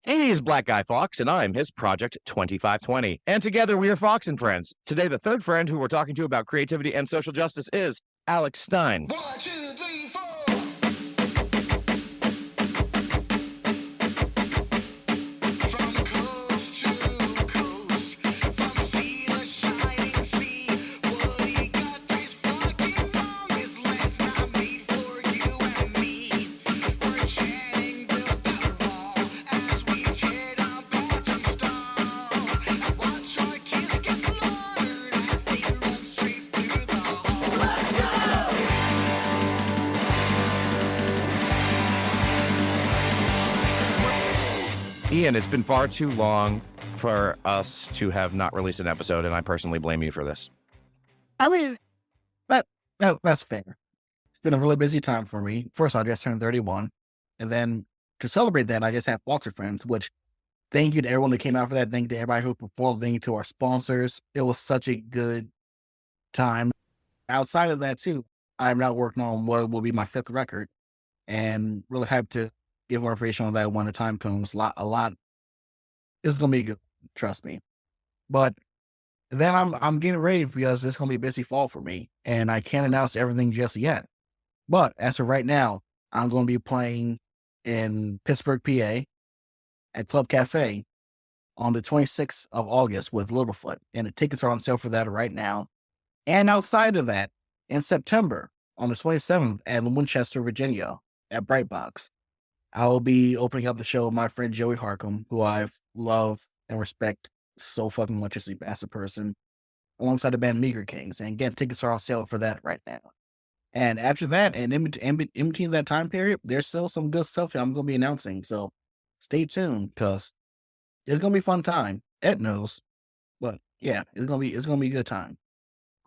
He's Black Guy Fawkes, and I'm his Project 2520. And together we are Fawkes and Friends. Today, the third friend who we're talking to about creativity and social justice is Alex Stein. 1, 2, 3, 4. From coast to coast, from sea to shining sea, what he got is fucking wrong. His land's not made for you and me. We're chatting built that wall as we tear down bathroom stalls and watch our kids get slaughtered as they run straight through the hall. Let's go! Ian, it's been far too long for us to have not released an episode, and I personally blame you for this. I mean, that's fair. It's been a really busy time for me. First, I just turned 31. And then to celebrate that, I just have Fawkes and Friends, which thank you to everyone that came out for that. Thank you to everybody who performed. Thank you to our sponsors. It was such a good time. Outside of that, too, I'm now working on what will be my 5th record and really happy to give more information on that when the time comes. A lot. It's going to be good. Trust me. But then I'm getting ready because it's going to be a busy fall for me, and I can't announce everything just yet. But as of right now, I'm going to be playing in Pittsburgh, PA, at Club Cafe on the 26th of August with Littlefoot, and the tickets are on sale for that right now. And outside of that, in September, on the 27th at Winchester, Virginia, at Brightbox, I will be opening up the show with my friend Joey Harkum, who I love and respect so fucking much as a person, alongside the band Meager Kings. And again, tickets are on sale for that right now. And after that, and in between that time period, there's still some good stuff I'm going to be announcing. So stay tuned, because it's going to be a fun time. Ed knows, but yeah, it's going to be a good time.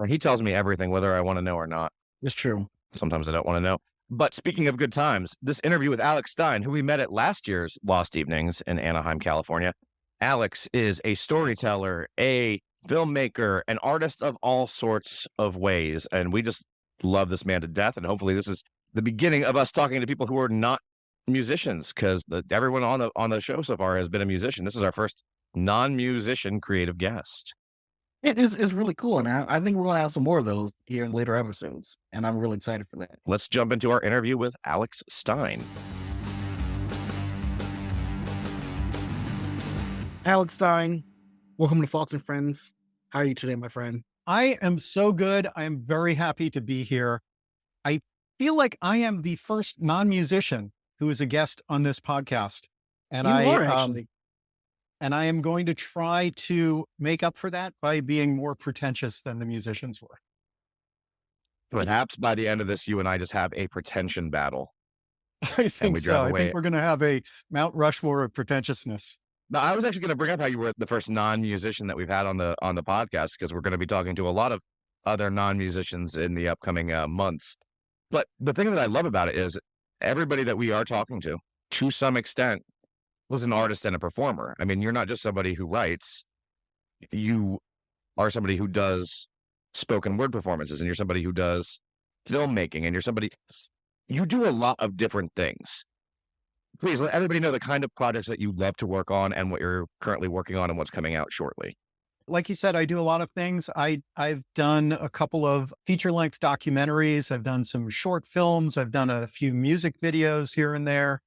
He tells me everything, whether I want to know or not. It's true. Sometimes I don't want to know. But speaking of good times, this interview with Alex Stein, who we met at last year's Lost Evenings in Anaheim, California. Alex is a storyteller, a filmmaker, an artist of all sorts of ways. And we just love this man to death. And hopefully this is the beginning of us talking to people who are not musicians, because everyone on the show so far has been a musician. This is our first non-musician creative guest. It's really cool. And I think we're going to have some more of those here in later episodes. And I'm really excited for that. Let's jump into our interview with Alex Stein. Alex Stein, welcome to Fawkes and Friends. How are you today, my friend? I am so good. I am very happy to be here. I feel like I am the first non-musician who is a guest on this podcast. And You are, actually. And I am going to try to make up for that by being more pretentious than the musicians were. Perhaps by the end of this, you and I just have a pretension battle. I think so. I think we're going to have a Mount Rushmore of pretentiousness. No, I was actually going to bring up how you were the first non-musician that we've had on the podcast, because we're going to be talking to a lot of other non-musicians in the upcoming months. But the thing that I love about it is everybody that we are talking to some extent, was an artist and a performer. I mean, you're not just somebody who writes, you are somebody who does spoken word performances, and you're somebody who does filmmaking, and you do a lot of different things. Please let everybody know the kind of projects that you love to work on and what you're currently working on and what's coming out shortly. Like you said, I do a lot of things. I've done a couple of feature-length documentaries. I've done some short films. I've done a few music videos here and there.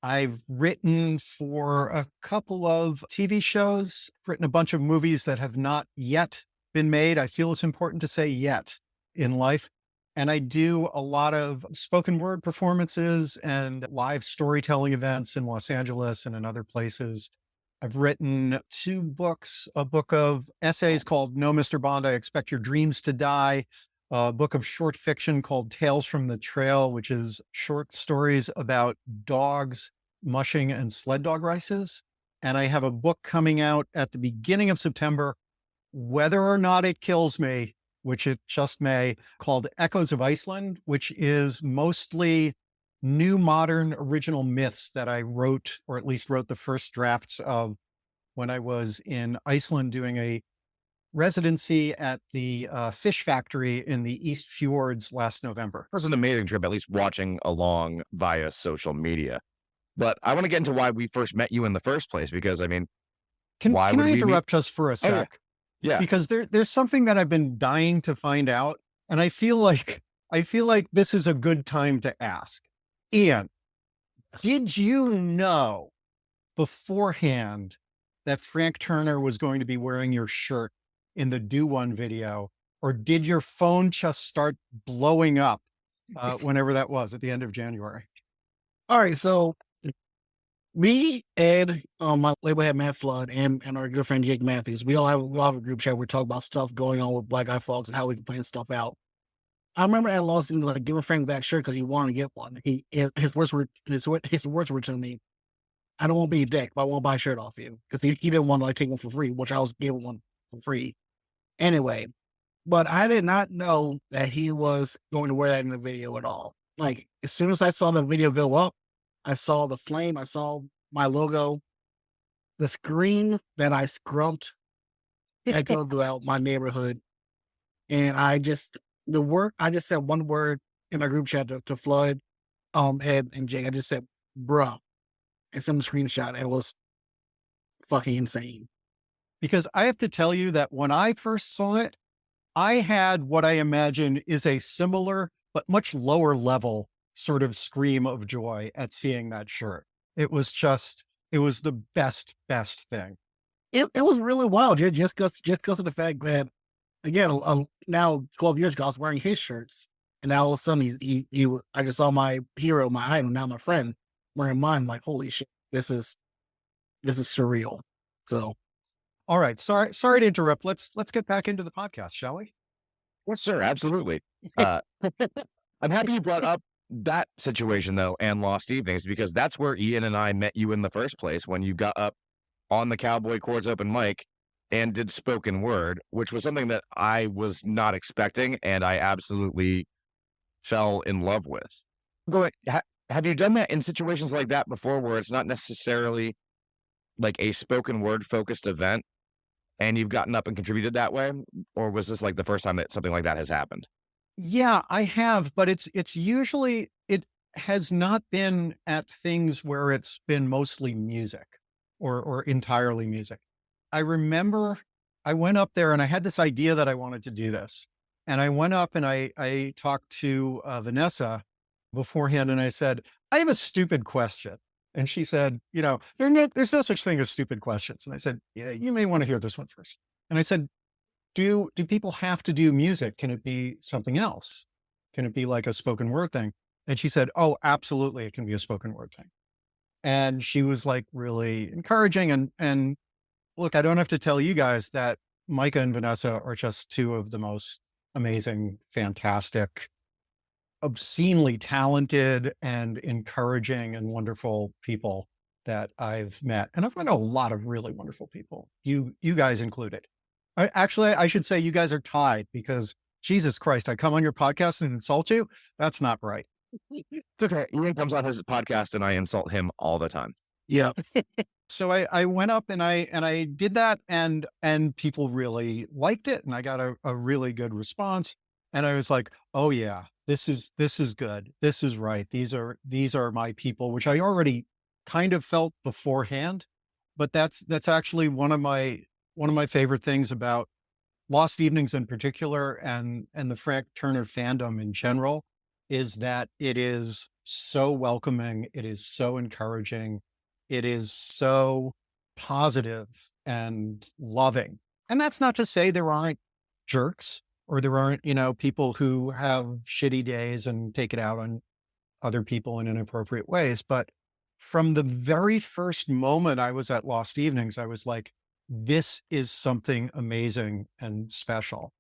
I've written for a couple of TV shows, written a bunch of movies that have not yet been made. I feel it's important to say yet in life. And I do a lot of spoken word performances and live storytelling events in Los Angeles and in other places. I've written 2 books, a book of essays called No, Mr. Bond, I Expect Your Dreams to Die, a book of short fiction called Tales from the Trail, which is short stories about dogs mushing and sled dog races. And I have a book coming out at the beginning of September, whether or not it kills me, which it just may, called Echoes of Iceland, which is mostly new modern original myths that I wrote, or at least wrote the first drafts of when I was in Iceland doing a residency at the fish factory in the East Fjords last November. It was an amazing trip, at least watching along via social media. But I want to get into why we first met you in the first place, because I mean, why Can would I we meet? interrupt just for a Oh, yeah. sec? Yeah. Because there's something that I've been dying to find out, and I feel like this is a good time to ask. Ian, did you know beforehand that Frank Turner was going to be wearing your shirt in the Do One video, or did your phone just start blowing up whenever that was at the end of January? All right, so me, Ed, my label head Matt Flood, and our good friend Jake Matthews, we all have a group chat where we talk about stuff going on with Black Guy Fawkes and how we can plan stuff out. I remember at Lost in like giving Frank that shirt because he wanted to get one. His words were to me, "I don't want to be a dick, but I want to buy a shirt off you," because he didn't want to like take one for free, which I was giving one for free anyway. But I did not know that he was going to wear that in the video at all. Like as soon as I saw the video go up, I saw the flame, I saw my logo, the screen that I scrubbed echoed throughout my neighborhood, and I just said one word in our group chat to Floyd, Ed, and Jake. I just said, "Bruh," and some screenshot. And it was fucking insane. Because I have to tell you that when I first saw it, I had what I imagine is a similar but much lower level sort of scream of joy at seeing that shirt. It was the best thing. It was really wild, just because of the fact that, again, now 12 years ago, I was wearing his shirts, and now all of a sudden I just saw my hero, my idol, now my friend, wearing mine. I'm like, holy shit, this is surreal. So, All right. Sorry to interrupt. Let's get back into the podcast, shall we? Yes, sir. Absolutely. I'm happy you brought up that situation though, and Lost Evenings, because that's where Ian and I met you in the first place, when you got up on the Cowboy Chords open mic and did spoken word, which was something that I was not expecting, and I absolutely fell in love with. Go ahead. Have you done that in situations like that before, where it's not necessarily like a spoken word focused event, and you've gotten up and contributed that way? Or was this like the first time that something like that has happened? Yeah, I have, but it's usually, it has not been at things where it's been mostly music or entirely music. I remember I went up there and I had this idea that I wanted to do this. And I went up and I talked to Vanessa beforehand, and I said, "I have a stupid question." And she said, "There's no such thing as stupid questions." And I said, "Yeah, you may want to hear this one first." And I said, do people have to do music? Can it be something else? Can it be like a spoken word thing? And she said, "Oh, absolutely. It can be a spoken word thing." And she was like really encouraging. And look, I don't have to tell you guys that Micah and Vanessa are just two of the most amazing, fantastic, obscenely talented and encouraging and wonderful people that I've met. And I've met a lot of really wonderful people, you guys included. I should say you guys are tied, because Jesus Christ, I come on your podcast and insult you. That's not right. It's okay. Ian comes on his podcast and I insult him all the time. yeah, So I went up and I did that, and people really liked it, and I got a really good response. And I was like, "Oh yeah, this is good. This is right. These are my people," which I already kind of felt beforehand. But that's actually one of my favorite things about Lost Evenings in particular, and the Frank Turner fandom in general, is that it is so welcoming. It is so encouraging. It is so positive and loving. And that's not to say there aren't jerks, or there aren't, people who have shitty days and take it out on other people in inappropriate ways. But from the very first moment I was at Lost Evenings, I was like, this is something amazing and special.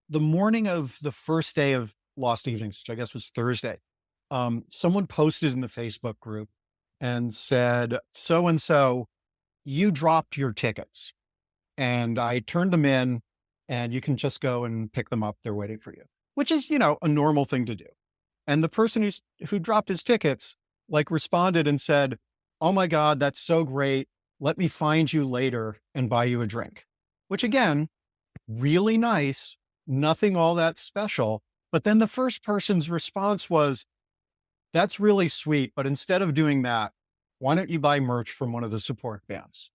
The morning of the first day of Lost Evenings, which I guess was Thursday, someone posted in the Facebook group and said, "So-and-so, you dropped your tickets." And I turned them in, and you can just go and pick them up. They're waiting for you, which is, a normal thing to do. And the person who dropped his tickets, like, responded and said, "Oh my God, that's so great. Let me find you later and buy you a drink," which, again, really nice, nothing all that special. But then the first person's response was, "That's really sweet, but instead of doing that, why don't you buy merch from one of the support bands?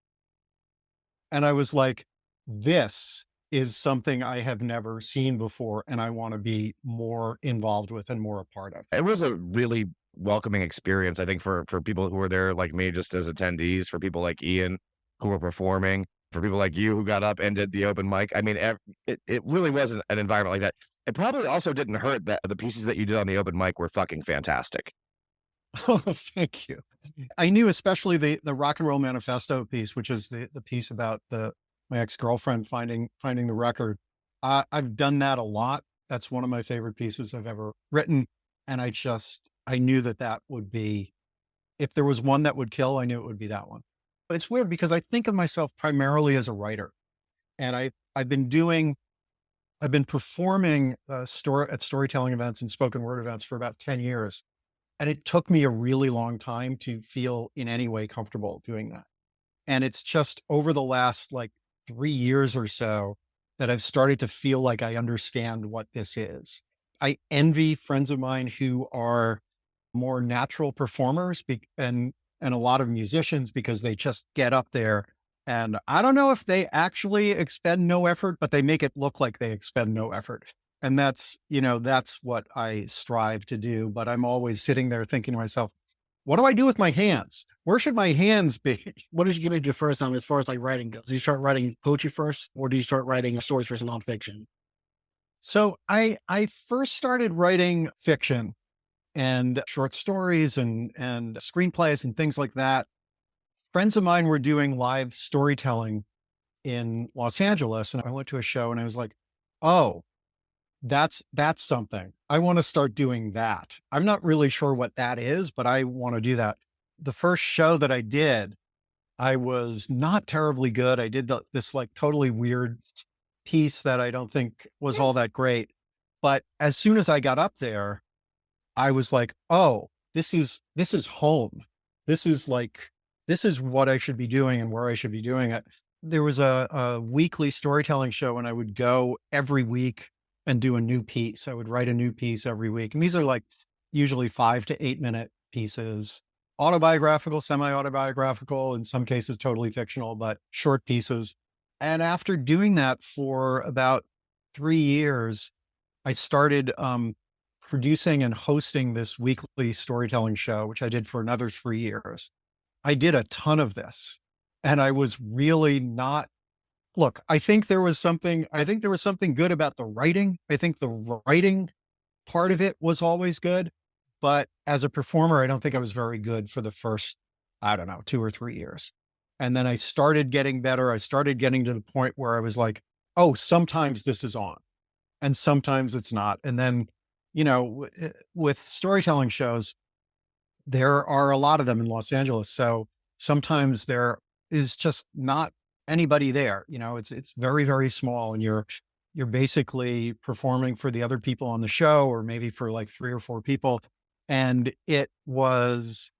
And I was like, this is something I have never seen before, and I want to be more involved with and more a part of. It was a really welcoming experience, I think, for people who were there like me, just as attendees, for people like Ian who were performing, for people like you who got up and did the open mic. I mean, it really was an environment like that. It probably also didn't hurt that the pieces that you did on the open mic were fucking fantastic. Oh, thank you. I knew especially the Rock and Roll Manifesto piece, which is the piece about my ex-girlfriend finding the record. I've done that a lot. That's one of my favorite pieces I've ever written. And I knew that would be, if there was one that would kill, I knew it would be that one. But it's weird because I think of myself primarily as a writer. And I've been performing at storytelling events and spoken word events for about 10 years. And it took me a really long time to feel in any way comfortable doing that. And it's just over the last like 3 years or so that I've started to feel like I understand what this is. I envy friends of mine who are more natural performers and a lot of musicians, because they just get up there. And I don't know if they actually expend no effort, but they make it look like they expend no effort. And that's what I strive to do. But I'm always sitting there thinking to myself, what do I do with my hands? Where should my hands be? What did you get into first as far as like writing goes? Do you start writing poetry first, or do you start writing stories first, nonfiction? So I first started writing fiction and short stories and screenplays and things like that. Friends of mine were doing live storytelling in Los Angeles, and I went to a show and I was like, oh, that's something. I want to start doing that. I'm not really sure what that is, but I want to do that. The first show that I did, I was not terribly good. I did this like totally weird piece that I don't think was all that great. But as soon as I got up there, I was like, oh, this is home. This is what I should be doing and where I should be doing it. There was a weekly storytelling show, and I would go every week and do a new piece. I would write a new piece every week. And these are like usually 5 to 8 minute pieces, autobiographical, semi-autobiographical, in some cases totally fictional, but short pieces. And after doing that for about 3 years, I started producing and hosting this weekly storytelling show, which I did for another 3 years. I did a ton of this, and I was really not. Look, I think there was something good about the writing. I think the writing part of it was always good, but as a performer, I don't think I was very good for the first, 2 or 3 years. And then I started getting better. I started getting to the point where I was like, oh, sometimes this is on and sometimes it's not. And then, with storytelling shows, there are a lot of them in Los Angeles. So sometimes there is just not anybody there. It's very, very small, and you're basically performing for the other people on the show, or maybe for like 3 or 4 people. And it was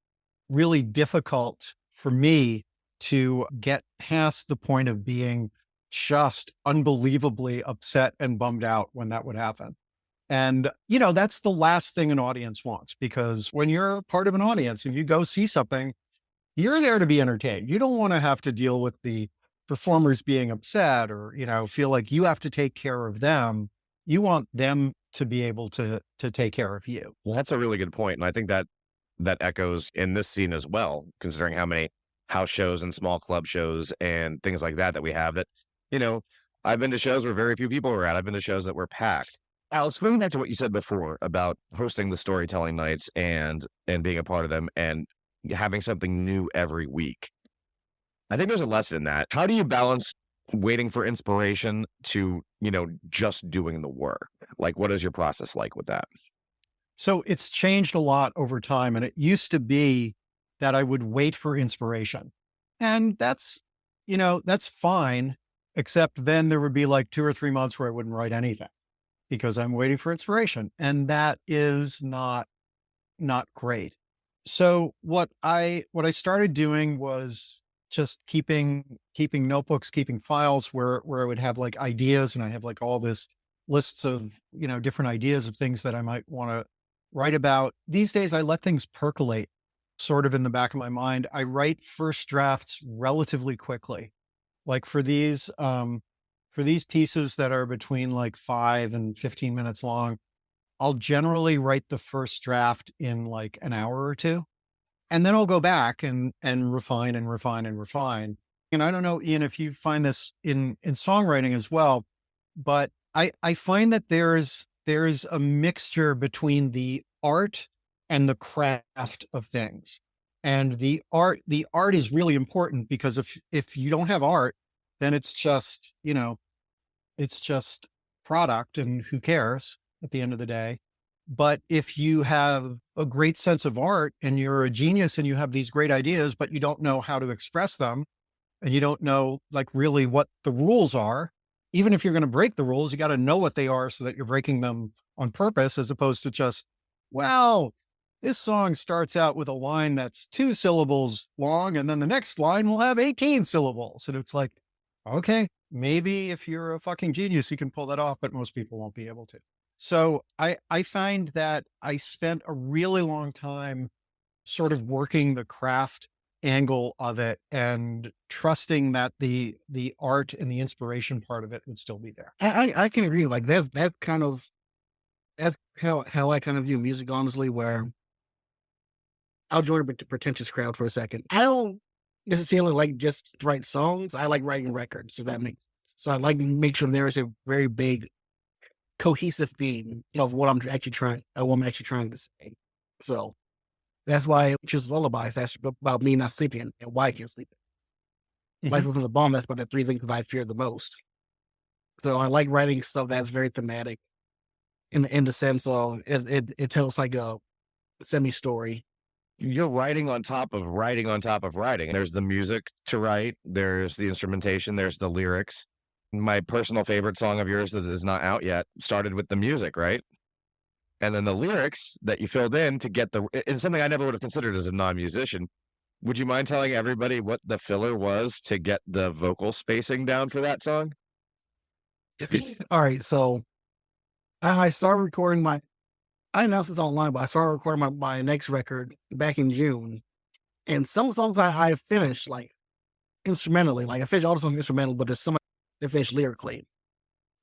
really difficult for me to get past the point of being just unbelievably upset and bummed out when that would happen. And, that's the last thing an audience wants, because when you're part of an audience and you go see something, you're there to be entertained. You don't want to have to deal with the performers being upset or, feel like you have to take care of them. You want them to be able to take care of you. Well, that's a really good point. And I think that echoes in this scene as well, considering how many house shows and small club shows and things like that we have that, I've been to shows where very few people were at. I've been to shows that were packed. Alex, going back to what you said before about hosting the storytelling nights and being a part of them and having something new every week. I think there's a lesson in that. How do you balance waiting for inspiration to, just doing the work? Like, what is your process like with that? So it's changed a lot over time. And it used to be that I would wait for inspiration. And that's fine, except then there would be like 2 or 3 months where I wouldn't write anything because I'm waiting for inspiration. And that is not great. So what I started doing was just keeping notebooks, keeping files where I would have like ideas, and I have like all this lists of, different ideas of things that I might want to write about. These days I let things percolate. sort of in the back of my mind. I write first drafts relatively quickly. Like for these pieces that are between like 5 and 15 minutes long, I'll generally write the first draft in like an hour or two. And then I'll go back and refine and refine and refine. And I don't know, Ian, if you find this in songwriting as well, but I find that there's a mixture between the art and the craft of things. And the art is really important, because if you don't have art, then it's just, it's just product, and who cares at the end of the day. But if you have a great sense of art and you're a genius and you have these great ideas, but you don't know how to express them, and you don't know like really what the rules are, even if you're going to break the rules, you got to know what they are so that you're breaking them on purpose, as opposed to just, well, this song starts out with a line that's 2 syllables long, and then the next line will have 18 syllables. And it's like, okay, maybe if you're a fucking genius, you can pull that off, but most people won't be able to. So I find that I spent a really long time sort of working the craft angle of it and trusting that the art and the inspiration part of it would still be there. I can agree. Like that's how I kind of view music, honestly, where I'll join the pretentious crowd for a second. I don't necessarily like just to write songs. I like writing records, so that makes so I like to make sure there is a very big cohesive theme of what I'm actually trying to say. So that's why I choose lullabies. That's about me not sleeping and why I can't sleep. Life Within the Bomb, that's about the 3 things that I fear the most. So I like writing stuff that's very thematic in the sense of it tells like a semi-story. You're writing on top of writing on top of writing. There's the music to write, there's the instrumentation, there's the lyrics. My personal favorite song of yours that is not out yet started with the music, right? And then the lyrics that you filled in to get and something I never would have considered as a non-musician. Would you mind telling everybody what the filler was to get the vocal spacing down for that song? All right, so I started recording I announced this online, but I started recording my next record back in June. And some songs I finished like instrumentally, like I finished all the songs instrumental, but there's some that finished lyrically.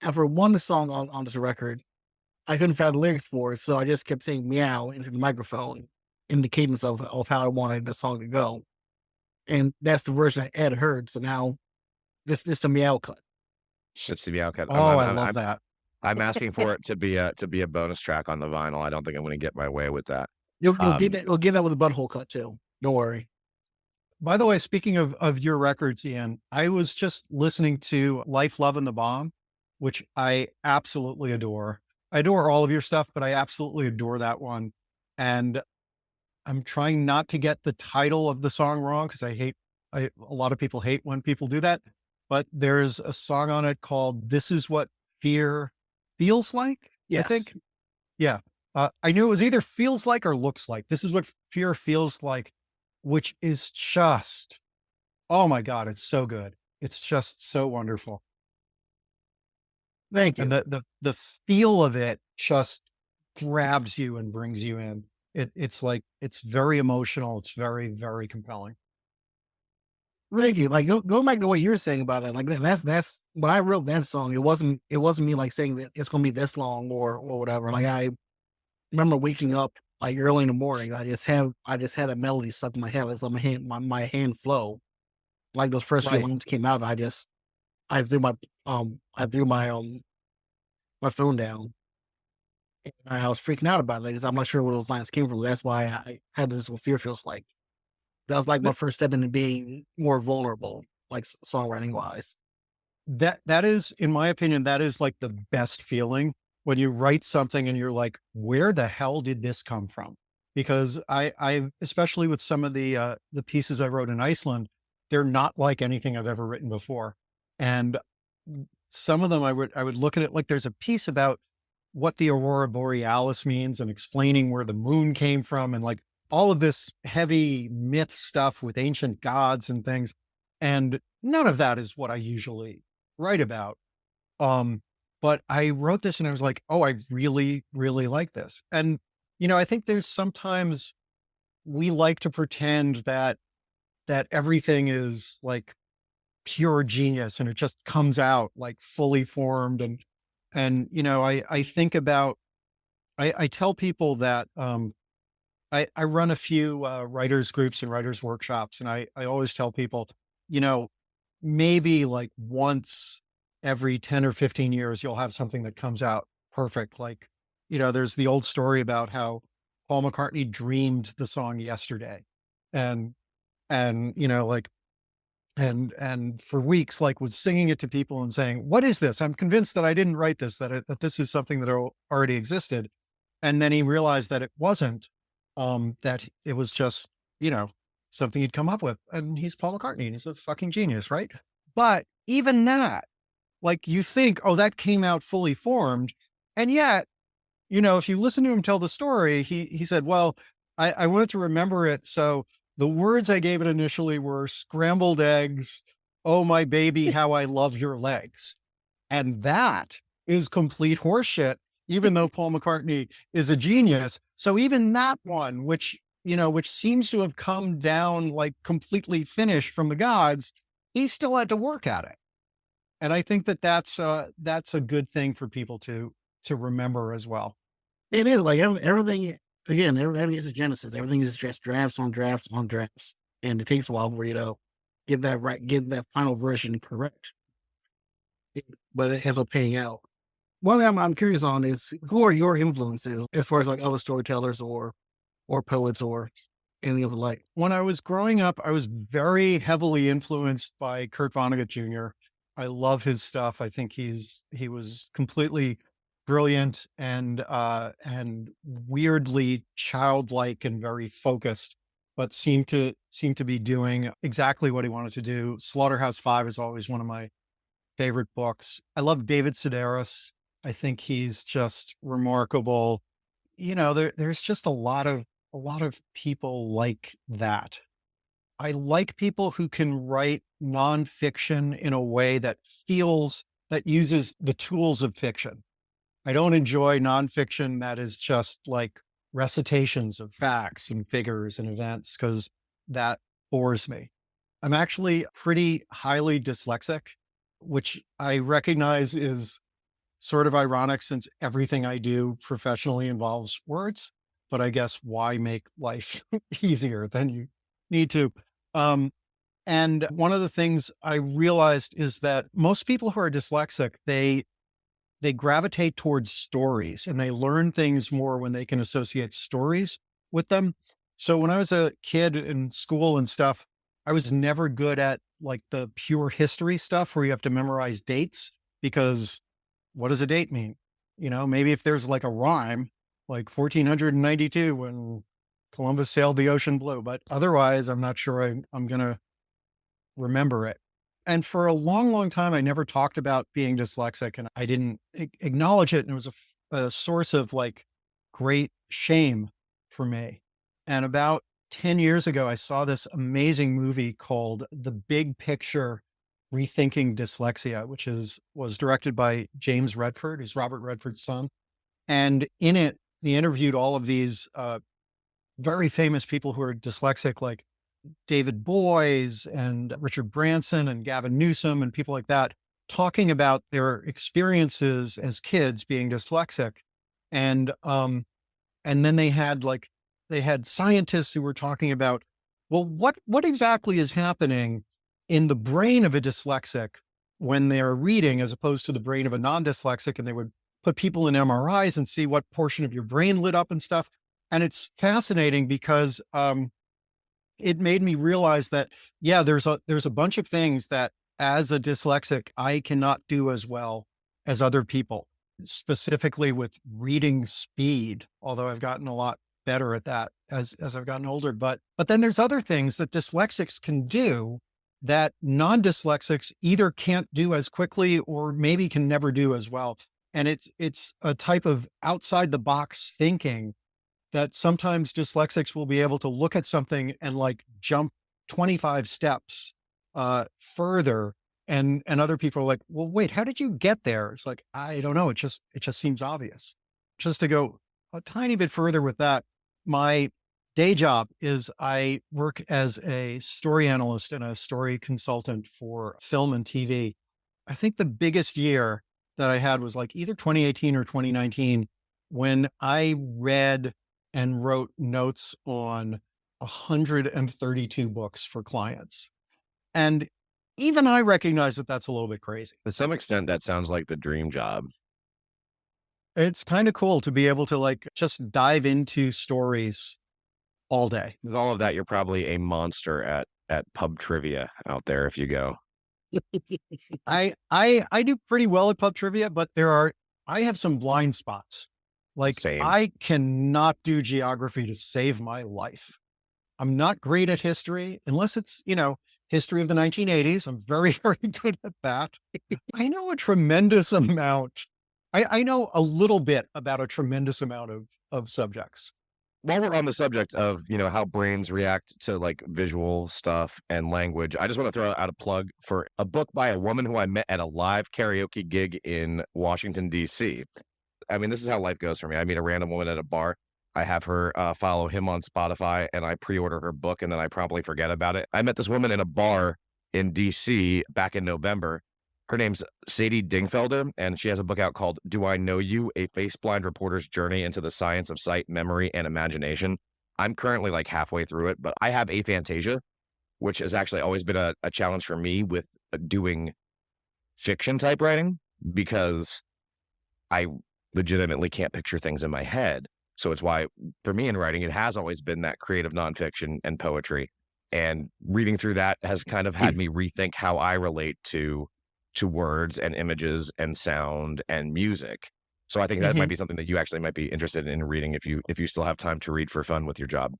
And for one song on this record, I couldn't find the lyrics for it, so I just kept saying meow into the microphone in the cadence of how I wanted the song to go. And that's the version that Ed heard. So now this is the meow cut. It's the meow cut. Oh, I love that. I'm asking for it to be a bonus track on the vinyl. I don't think I'm going to get my way with that. You'll get that. We'll get that with a butthole cut too. Don't worry. By the way, speaking of your records, Ian, I was just listening to Life, Love, and the Bomb, which I absolutely adore. I adore all of your stuff, but I absolutely adore that one. And I'm trying not to get the title of the song wrong, because a lot of people hate when people do that. But there's a song on it called "This Is What Fear Feels Like." Yes. I think. Yeah. I knew it was either feels like or looks like. This is what fear feels like, which is just, oh my God, it's so good. It's just so wonderful. Thank you. And the feel of it just grabs you and brings you in. It's like, it's very emotional. It's very, very compelling. Thank you. Like go back to what you were saying about that. Like that's when I wrote that song. It wasn't me like saying that it's gonna be this long or whatever. Like I remember waking up like early in the morning. I just had a melody stuck in my head. I just let my hand flow. Like those first few Right. lines came out. I threw my my phone down. And I was freaking out about it because I'm not sure where those lines came from. That's why I had this what fear feels like. That was like my first step into being more vulnerable, like songwriting wise. That is, in my opinion, that is like the best feeling when you write something and you're like, where the hell did this come from? Because I especially with some of the pieces I wrote in Iceland, they're not like anything I've ever written before. And some of them I would look at it like there's a piece about what the aurora borealis means and explaining where the moon came from and like all of this heavy myth stuff with ancient gods and things. And none of that is what I usually write about. But I wrote this and I was like, oh, I really, really like this. And, I think there's sometimes we like to pretend that everything is like pure genius and it just comes out like fully formed. And, you know, I think about, I tell people that, I run a few writers groups and writers workshops, and I always tell people, you know, maybe like once every 10 or 15 years, you'll have something that comes out perfect. Like, you know, there's the old story about how Paul McCartney dreamed the song Yesterday. And, you know, like, and for weeks, like was singing it to people and saying, what is this? I'm convinced that I didn't write this, that this is something that already existed. And then he realized that it wasn't, that it was just, you know, something he'd come up with. And he's Paul McCartney and he's a fucking genius, right? But even that, like you think, oh, that came out fully formed. And yet, you know, if you listen to him tell the story, he said, well, I wanted to remember it. So the words I gave it initially were scrambled eggs. Oh, my baby, how I love your legs. And that is complete horseshit, even though Paul McCartney is a genius. So even that one, which, you know, which seems to have come down like completely finished from the gods, he still had to work at it. And I think that that's a good thing for people to remember as well. It is like everything. Again, everything is a genesis. Everything is just drafts on drafts on drafts, and it takes a while for you to get that right, get that final version correct. But it ends up paying out. One thing I'm curious on is, who are your influences as far as like other storytellers or poets or anything of the like? When I was growing up, I was very heavily influenced by Kurt Vonnegut Jr. I love his stuff. I think he was completely brilliant and weirdly childlike and very focused, but seemed to be doing exactly what he wanted to do. Slaughterhouse-Five is always one of my favorite books. I love David Sedaris. I think he's just remarkable. You know, there's just a lot of people like that. I like people who can write nonfiction in a way that uses the tools of fiction. I don't enjoy nonfiction that is just like recitations of facts and figures and events, because that bores me. I'm actually pretty highly dyslexic, which I recognize is sort of ironic since everything I do professionally involves words, but I guess why make life easier than you need to? And one of the things I realized is that most people who are dyslexic, they gravitate towards stories and they learn things more when they can associate stories with them. So when I was a kid in school and stuff, I was never good at like the pure history stuff where you have to memorize dates, because what does a date mean? You know, maybe if there's like a rhyme, like 1492 when Columbus sailed the ocean blue, but otherwise I'm not sure I'm going to remember it. And for a long, long time, I never talked about being dyslexic and I didn't acknowledge it. And it was a source of like great shame for me. And about 10 years ago, I saw this amazing movie called The Big Picture, Rethinking Dyslexia, which was directed by James Redford, who's Robert Redford's son. And in it, he interviewed all of these very famous people who are dyslexic, like David Boies and Richard Branson and Gavin Newsom and people like that, talking about their experiences as kids being dyslexic. And then they had scientists who were talking about, well, what exactly is happening in the brain of a dyslexic when they're reading as opposed to the brain of a non-dyslexic. And they would put people in MRIs and see what portion of your brain lit up and stuff. And it's fascinating because it made me realize that, yeah, there's a bunch of things that as a dyslexic, I cannot do as well as other people, specifically with reading speed, although I've gotten a lot better at that as I've gotten older. But then there's other things that dyslexics can do that non-dyslexics either can't do as quickly or maybe can never do as well. And it's a type of outside the box thinking that sometimes dyslexics will be able to look at something and like jump 25 steps further. And other people are like, well, wait, how did you get there? It's like, I don't know. It just seems obvious. Just to go a tiny bit further with that, my day job is I work as a story analyst and a story consultant for film and TV. I think the biggest year that I had was like either 2018 or 2019 when I read and wrote notes on 132 books for clients. And even I recognize that that's a little bit crazy. To some extent, that sounds like the dream job. It's kind of cool to be able to like just dive into stories all day. With all of that, you're probably a monster at pub trivia out there if you go. I do pretty well at pub trivia, but I have some blind spots. Like Same. I cannot do geography to save my life. I'm not great at history unless it's, history of the 1980s. I'm very, very good at that. I know a tremendous amount. I know a little bit about a tremendous amount of subjects. While we're on the subject of, how brains react to like visual stuff and language, I just want to throw out a plug for a book by a woman who I met at a live karaoke gig in Washington, D.C. I mean, this is how life goes for me. I meet a random woman at a bar. I have her follow him on Spotify and I pre-order her book and then I promptly forget about it. I met this woman in a bar in D.C. back in November. Her name's Sadie Dingfelder, and she has a book out called Do I Know You? A Face-Blind Reporter's Journey into the Science of Sight, Memory, and Imagination. I'm currently like halfway through it, but I have aphantasia, which has actually always been a challenge for me with doing fiction type writing because I legitimately can't picture things in my head. So it's why, for me in writing, it has always been that creative nonfiction and poetry. And reading through that has kind of had me rethink how I relate to words and images and sound and music. So I think that might be something that you actually might be interested in reading if you still have time to read for fun with your job.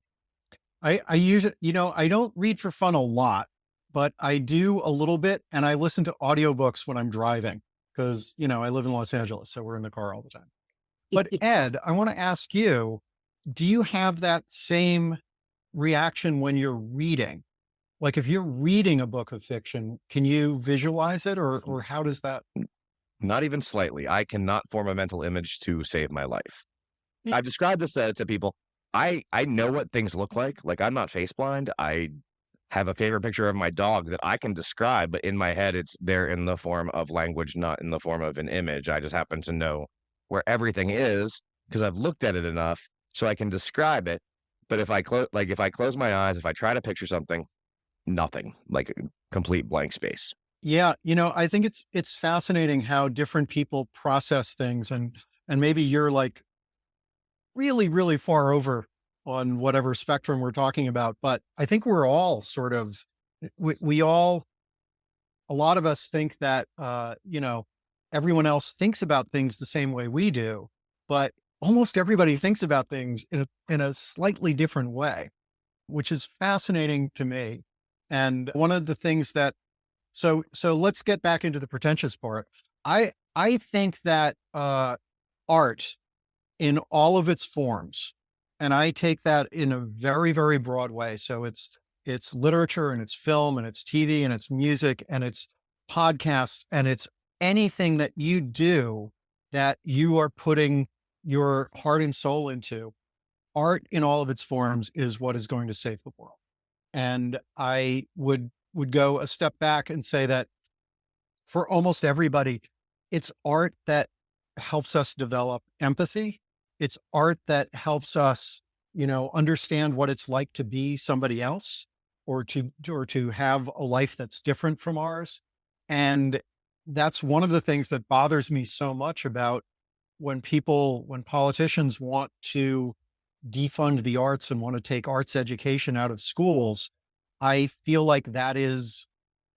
I use it, I don't read for fun a lot, but I do a little bit. And I listen to audiobooks when I'm driving because, I live in Los Angeles, so we're in the car all the time. But Ed, I want to ask you, do you have that same reaction when you're reading? Like if you're reading a book of fiction, can you visualize it or how does that? Not even slightly. I cannot form a mental image to save my life. Yeah. I've described this to people. I know what things look like. Like I'm not face blind. I have a favorite picture of my dog that I can describe, but in my head, it's there in the form of language, not in the form of an image. I just happen to know where everything is because I've looked at it enough so I can describe it. But if I close my eyes, if I try to picture something, nothing, like a complete blank space. Yeah. I think it's fascinating how different people process things and maybe you're like really, really far over on whatever spectrum we're talking about. But I think we're all sort of, we all, a lot of us think that, everyone else thinks about things the same way we do, but almost everybody thinks about things in a slightly different way, which is fascinating to me. And one of the things that, so let's get back into the pretentious part. I think that art in all of its forms, and I take that in a very, very broad way. So it's literature and it's film and it's TV and it's music and it's podcasts and it's anything that you do that you are putting your heart and soul into. Art in all of its forms is what is going to save the world. And I would go a step back and say that for almost everybody, it's art that helps us develop empathy. It's art that helps us, understand what it's like to be somebody else or to have a life that's different from ours. And that's one of the things that bothers me so much about when politicians want to defund the arts and want to take arts education out of schools. I feel like that is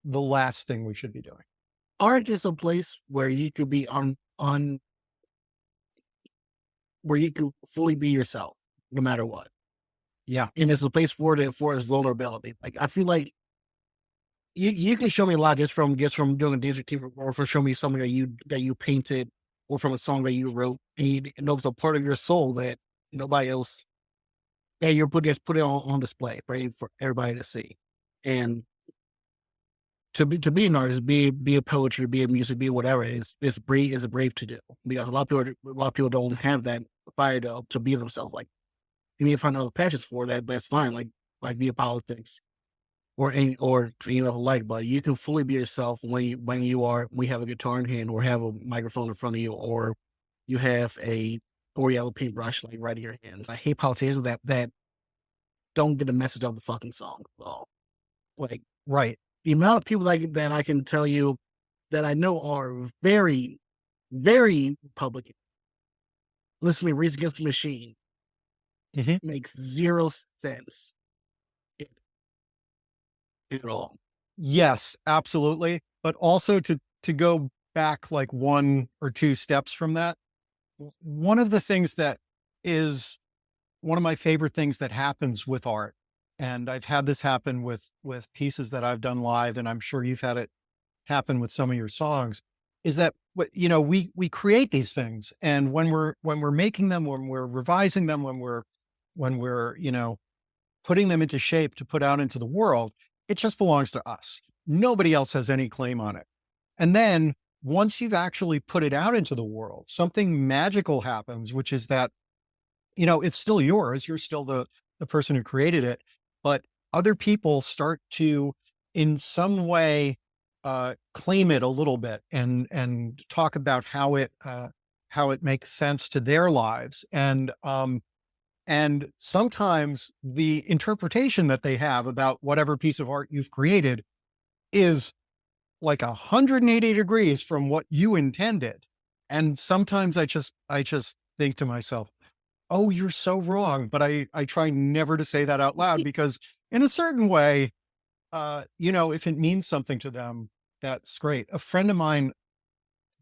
the last thing we should be doing. Art is a place where you could be where you could fully be yourself, no matter what. Yeah. And it's a place for its vulnerability. Like I feel like you can show me a lot just from doing a music team or for showing me something that you painted or from a song that you wrote. And you know it's a part of your soul that nobody else, and you're put it on display for everybody to see. And to be an artist, be a poetry, be a music, be whatever, is brave to do, because a lot of people don't have that fire to be themselves. Like you need to find other passions for that. That's fine. Like via politics or any or like. But you can fully be yourself when you have a guitar in hand or have a microphone in front of you or you have or you have a paintbrush like right in your hands. I hate politicians that don't get the message of the fucking song. So, like Right. the amount of people that I can tell you that I know are very, very Republican. Listen to me, Reason Against the Machine Mhm. makes zero sense at all. Yes, absolutely. But also to go back like one or two steps from that, one of the things that is one of my favorite things that happens with art, and I've had this happen with pieces that I've done live, and I'm sure you've had it happen with some of your songs, is that we create these things, and when we're making them, when we're revising them, when we're putting them into shape to put out into the world, it just belongs to us. Nobody else has any claim on it. And then once you've actually put it out into the world, something magical happens, which is that, it's still yours. You're still the person who created it, but other people start to, in some way, claim it a little bit and talk about how it makes sense to their lives. And sometimes the interpretation that they have about whatever piece of art you've created is like 180 degrees from what you intended. And sometimes I just think to myself, oh, you're so wrong. But I try never to say that out loud because in a certain way, if it means something to them, that's great. A friend of mine,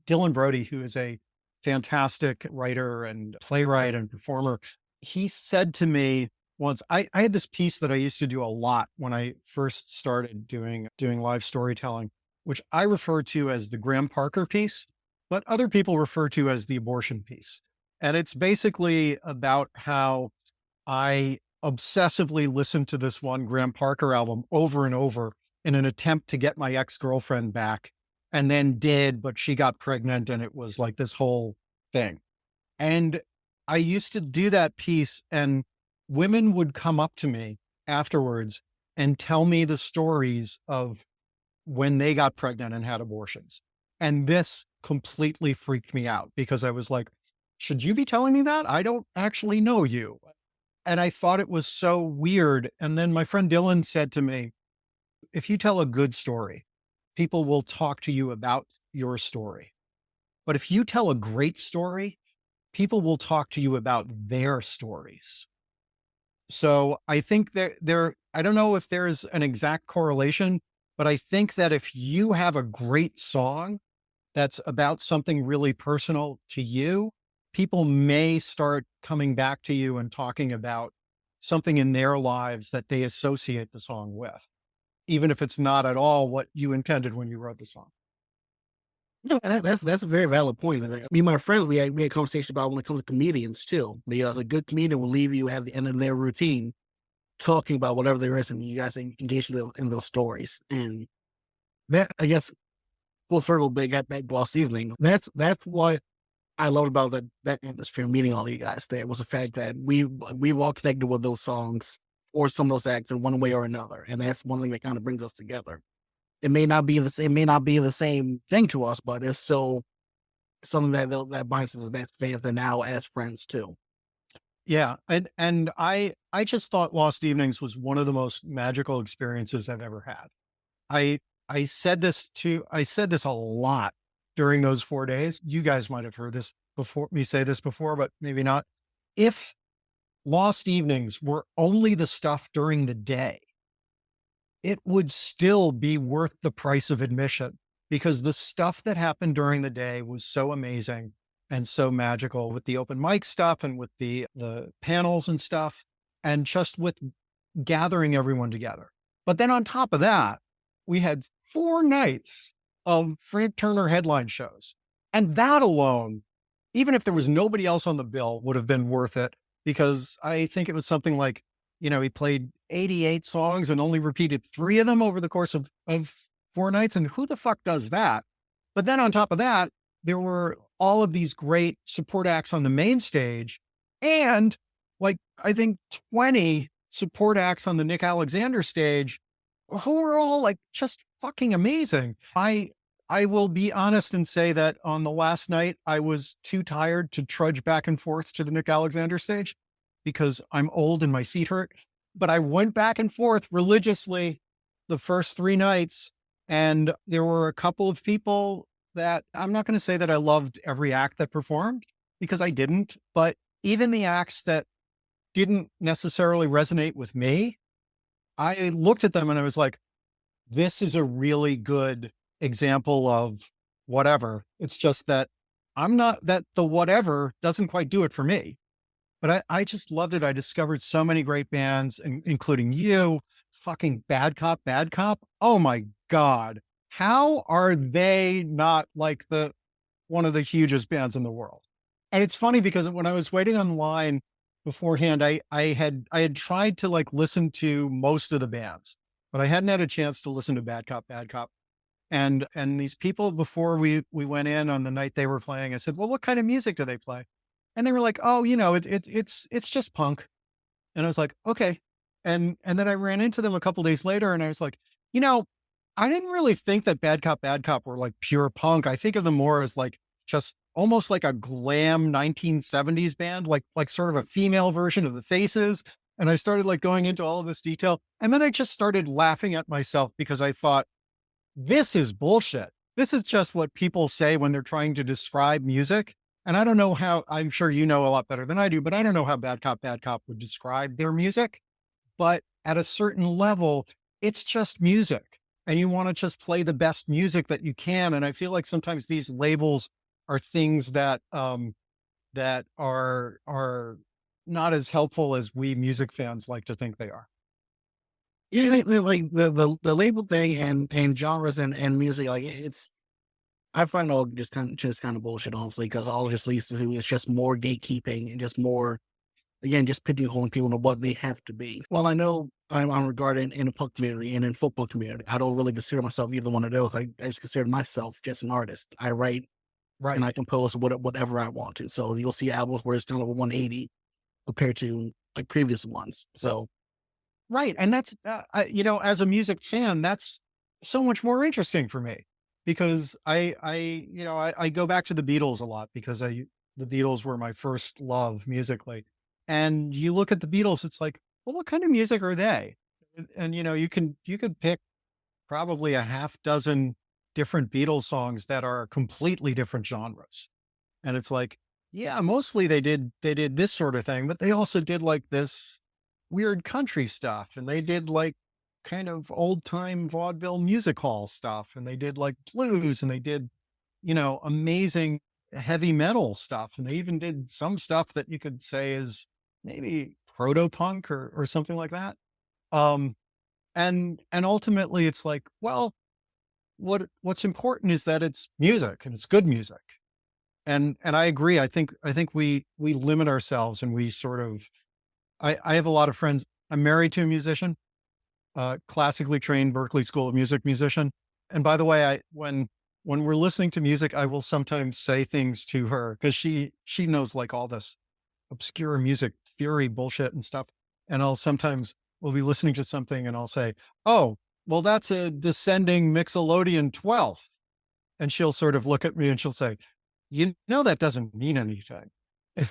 Dylan Brody, who is a fantastic writer and playwright and performer, he said to me once, I had this piece that I used to do a lot when I first started doing live storytelling, which I refer to as the Graham Parker piece, but other people refer to as the abortion piece. And it's basically about how I obsessively listened to this one Graham Parker album over and over in an attempt to get my ex-girlfriend back, and then did, but she got pregnant and it was like this whole thing. And I used to do that piece, and women would come up to me afterwards and tell me the stories of when they got pregnant and had abortions. And this completely freaked me out because I was like, should you be telling me that? I don't actually know you. And I thought it was so weird. And then my friend Dylan said to me, if you tell a good story, people will talk to you about your story. But if you tell a great story, people will talk to you about their stories. So I think I don't know if there's an exact correlation, but I think that if you have a great song that's about something really personal to you, people may start coming back to you and talking about something in their lives that they associate the song with, even if it's not at all what you intended when you wrote the song. No, that's a very valid point. Me and my friends, we had conversation about when it comes to comedians too. Because a good comedian will leave you at the end of their routine talking about whatever there is, and you guys engage in those stories. And that, I guess, full circle, big at back last evening. That's what I loved about that atmosphere, meeting all you guys there, was the fact that we've all connected with those songs or some of those acts in one way or another, and that's one thing that kind of brings us together. It may not be the same thing to us, but it's still something that binds us as fans and now as friends too. Yeah. And I just thought Lost Evenings was one of the most magical experiences I've ever had. I said this a lot during those 4 days. You guys might have heard this before, me say this before, but maybe not. If Lost Evenings were only the stuff during the day, it would still be worth the price of admission because the stuff that happened during the day was so amazing and so magical with the open mic stuff and with the panels and stuff, and just with gathering everyone together. But then on top of that, we had 4 nights of Frank Turner headline shows. And that alone, even if there was nobody else on the bill, would have been worth it, because I think it was something like, he played 88 songs and only repeated 3 of them over the course of 4 nights. And who the fuck does that? But then on top of that, there were all of these great support acts on the main stage. And like, I think 20 support acts on the Nick Alexander stage who are all like just fucking amazing. I will be honest and say that on the last night, I was too tired to trudge back and forth to the Nick Alexander stage because I'm old and my feet hurt. But I went back and forth religiously the first 3 nights. And there were a couple of people that I'm not going to say that I loved every act that performed because I didn't, but even the acts that didn't necessarily resonate with me, I looked at them and I was like, this is a really good example of whatever. It's just that the whatever doesn't quite do it for me. But I just loved it. I discovered so many great bands, including you, fucking Bad Cop, Bad Cop. Oh my God. How are they not like one of the hugest bands in the world? And it's funny because when I was waiting online beforehand, I had tried to like listen to most of the bands, but I hadn't had a chance to listen to Bad Cop, Bad Cop. And these people, before we went in on the night they were playing, I said, well, what kind of music do they play? And they were like, oh, it's just punk. And I was like, okay. And then I ran into them a couple days later and I was like, I didn't really think that Bad Cop were like pure punk. I think of them more as like just almost like a glam 1970s band, like sort of a female version of the Faces. And I started like going into all of this detail. And then I just started laughing at myself because I thought, this is bullshit. This is just what people say when they're trying to describe music. And I don't know how, I'm sure you know a lot better than I do, but I don't know how Bad Cop would describe their music. But at a certain level, it's just music. And you want to just play the best music that you can. And I feel like sometimes these labels are things that that are not as helpful as we music fans like to think they are. Yeah, like the label thing and genres and music, like I find all just kind of bullshit, honestly, because all it just leads to is just more gatekeeping and just more, again, just pigeonholing people to what they have to be. Well, I know I'm regarded in the punk community and in football community. I don't really consider myself either one of those. I just consider myself just an artist. I write and I compose whatever I want to. So you'll see albums where it's kind of a 180 compared to like previous ones. So. Right. And that's, as a music fan, that's so much more interesting for me because I go back to the Beatles a lot because the Beatles were my first love musically. And you look at the Beatles, it's like, well, what kind of music are they? And, you could pick probably a half dozen different Beatles songs that are completely different genres. And it's like, yeah, mostly they did this sort of thing, but they also did like this weird country stuff. And they did like kind of old time vaudeville music hall stuff. And they did like blues and they did, amazing heavy metal stuff. And they even did some stuff that you could say is maybe proto punk or something like that. And ultimately it's like, well, what's important is that it's music and it's good music. And I agree. I think we limit ourselves and we sort of, I have a lot of friends. I'm married to a musician, classically trained Berklee School of Music musician. And by the way, when we're listening to music, I will sometimes say things to her because she knows like all this obscure music theory bullshit and stuff. And we'll be listening to something and I'll say, oh, well, that's a descending Mixolydian 12th. And she'll sort of look at me and she'll say, that doesn't mean anything.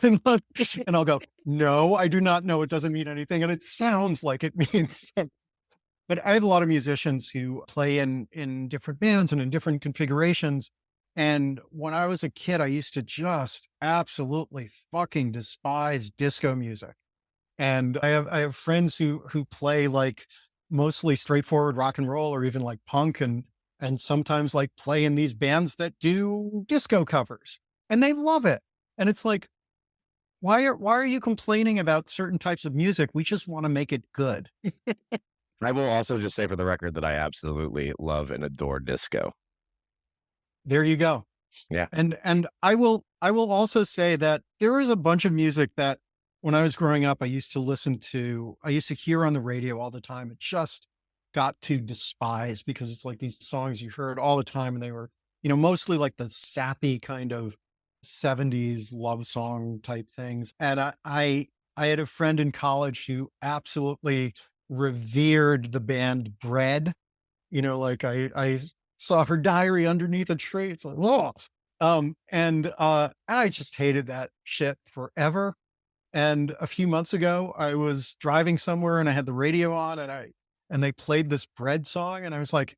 And I'll go, no, I do not know. It doesn't mean anything. And it sounds like it means something. But I have a lot of musicians who play in different bands and in different configurations. And when I was a kid, I used to just absolutely fucking despise disco music. And I have friends who play like mostly straightforward rock and roll or even like punk and sometimes like play in these bands that do disco covers and they love it. And it's like, why are you complaining about certain types of music? We just want to make it good. I will also just say for the record that I absolutely love and adore disco. There you go. Yeah. And I will also say that there is a bunch of music that when I was growing up, I used to hear on the radio all the time. It just got to despise because it's like these songs you heard all the time and they were, mostly like the sappy kind of 70s love song type things. And I I had a friend in college who absolutely revered the band Bread. Like I saw her diary underneath a tree. It's like, whoa. And I just hated that shit forever. And a few months ago, I was driving somewhere and I had the radio on and they played this Bread song. And I was like,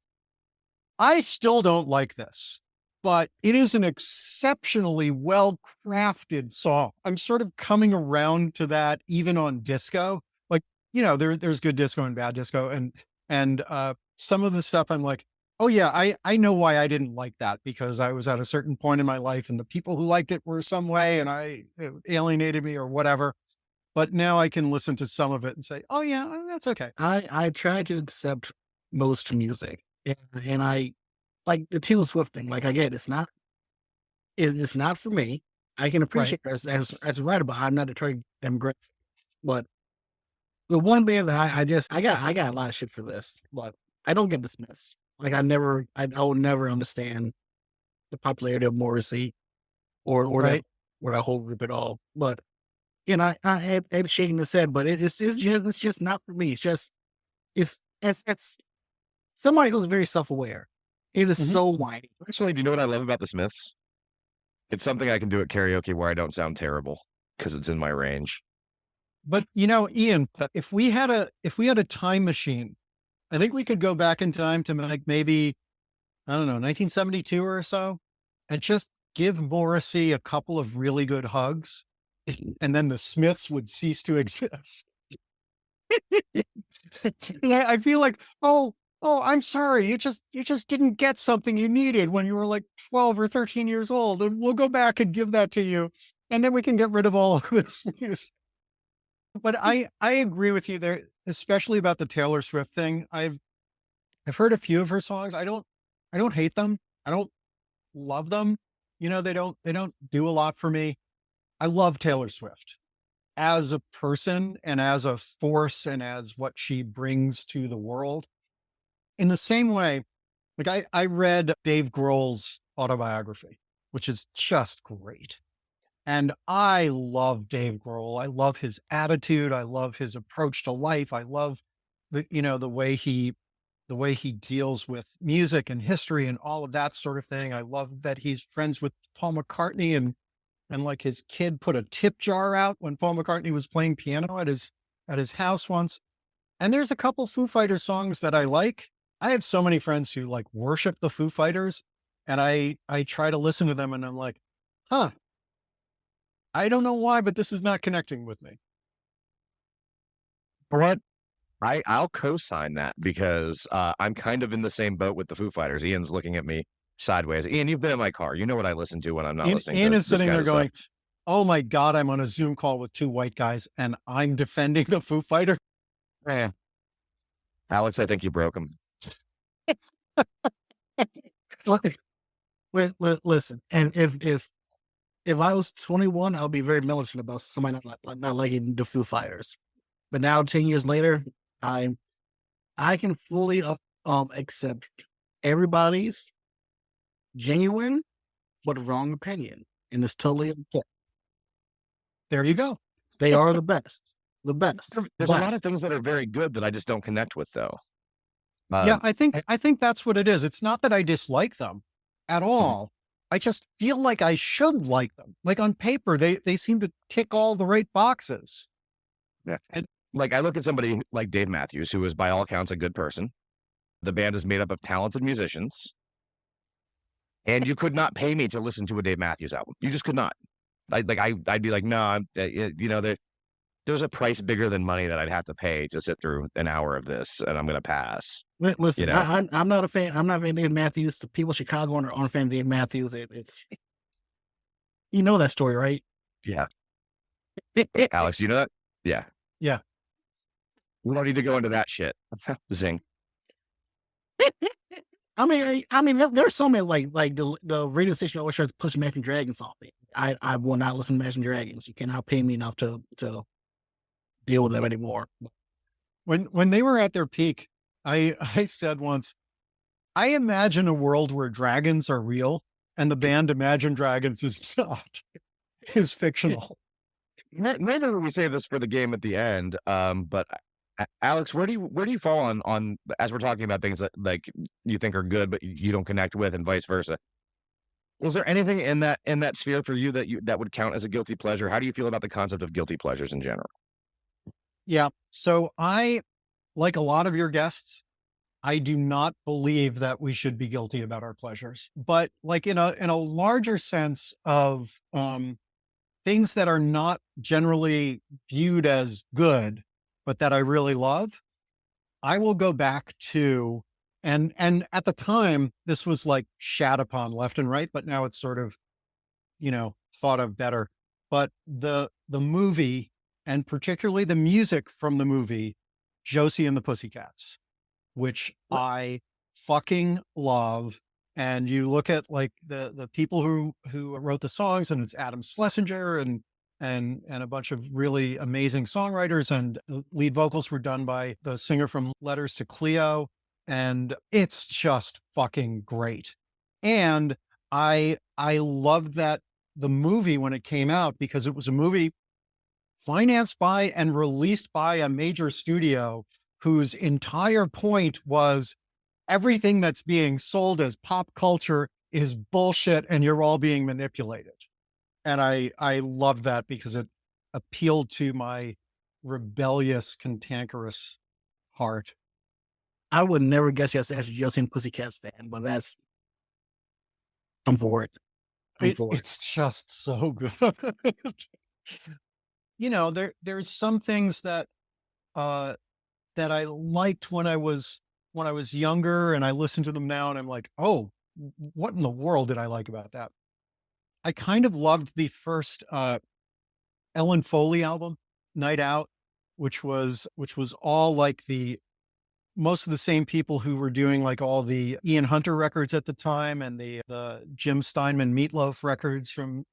I still don't like this, but it is an exceptionally well-crafted song. I'm sort of coming around to that even on disco. Like, there's good disco and bad disco. And some of the stuff I'm like, oh yeah, I know why I didn't like that, because I was at a certain point in my life and the people who liked it were some way and it alienated me or whatever. But now I can listen to some of it and say, oh yeah, that's okay. I try to accept most music, and I like the Taylor Swift thing. Like I get it's not for me. I can appreciate it as a writer, but I'm not a Detroit demographic. But the one band that I got a lot of shit for this, but I don't get dismissed. Like I will never understand the popularity of Morrissey or Right. that whole group at all. But I had shaking his head, but it's just not for me. It's somebody who's very self-aware. It is Mhm. so whiny. Actually, do you know what I love about the Smiths? It's something I can do at karaoke where I don't sound terrible because it's in my range. But Ian, if we had a time machine, I think we could go back in time to like maybe, I don't know, 1972 or so, and just give Morrissey a couple of really good hugs, and then the Smiths would cease to exist. Yeah, I feel like, oh, I'm sorry, you just didn't get something you needed when you were like 12 or 13 years old, and we'll go back and give that to you, and then we can get rid of all of this music. But I agree with you there, especially about the Taylor Swift thing. I've heard a few of her songs. I don't hate them. I don't love them. They don't do a lot for me. I love Taylor Swift as a person and as a force and as what she brings to the world. In the same way, like I read Dave Grohl's autobiography, which is just great. And I love Dave Grohl. I love his attitude. I love his approach to life. I love the way he deals with music and history and all of that sort of thing. I love that he's friends with Paul McCartney and like his kid put a tip jar out when Paul McCartney was playing piano at his house once. And there's a couple Foo Fighters songs that I like. I have so many friends who like worship the Foo Fighters, and I try to listen to them and I'm like, huh, I don't know why, but this is not connecting with me. What? I'll co-sign that because I'm kind of in the same boat with the Foo Fighters. Ian's looking at me sideways. Ian, you've been in my car. You know what I listen to when I'm not listening Ian to is this sitting kind there of stuff. going, oh my God, I'm on a Zoom call with two white guys and I'm defending the Foo Fighters. Eh. Alex, I think you broke him. Listen, and if I was 21, I would be very militant about somebody not liking the Foo Fighters. But now, 10 years later, I can fully accept everybody's genuine but wrong opinion, and it's totally okay. There you go. They are the best, the best. There's a lot of best. things that are very good that I just don't connect with, though. Yeah, I think that's what it is. It's not that I dislike them at all. I just feel like I should like them. Like on paper, they seem to tick all the right boxes. Yeah. And like I look at somebody like Dave Matthews, who is by all accounts a good person. The band is made up of talented musicians. And you could not pay me to listen to a Dave Matthews album. You just could not. I'd be like, no, there's a price bigger than money that I'd have to pay to sit through an hour of this, and I'm going to pass. Listen, You know? I'm not a fan. I'm not a fan of Dave Matthews. The people in Chicago aren't a fan of Dave Matthews. It's you know that story, right? Yeah. Alex, you know that? Yeah. Yeah. We don't need to go into that shit. Zing. I mean, there's so many like the radio station always tries to push Imagine Dragons on me. I will not listen to Imagine Dragons. You cannot pay me enough to deal with them anymore. When they were at their peak, I said once, I imagine a world where dragons are real and the band Imagine Dragons is not, is fictional. maybe we save this for the game at the end. But Alex, where do you fall on as we're talking about things that like you think are good, but you don't connect with, and vice versa? Was there anything in that sphere for you that would count as a guilty pleasure? How do you feel about the concept of guilty pleasures in general? Yeah. So I, like a lot of your guests, I do not believe that we should be guilty about our pleasures, but like in a larger sense of things that are not generally viewed as good, but that I really love, I will go back to, and at the time this was like shat upon left and right, but now it's sort of, thought of better. But the movie, and particularly the music from the movie Josie and the Pussycats, which I fucking love. And you look at like the people who wrote the songs, and it's Adam Schlesinger and a bunch of really amazing songwriters, and lead vocals were done by the singer from Letters to Cleo, and it's just fucking great. And I loved that the movie when it came out, because it was a movie financed by and released by a major studio whose entire point was everything that's being sold as pop culture is bullshit and you're all being manipulated. And I loved that because it appealed to my rebellious, cantankerous heart. I would never guess you as a Josie and Pussycat fan, but I'm for it. It's just so good. There's some things that that I liked when I was younger, and I listen to them now and I'm like, oh, what in the world did I like about that? I kind of loved the first Ellen Foley album, Night Out, which was all like most of the same people who were doing like all the Ian Hunter records at the time, and the Jim Steinman Meatloaf records from,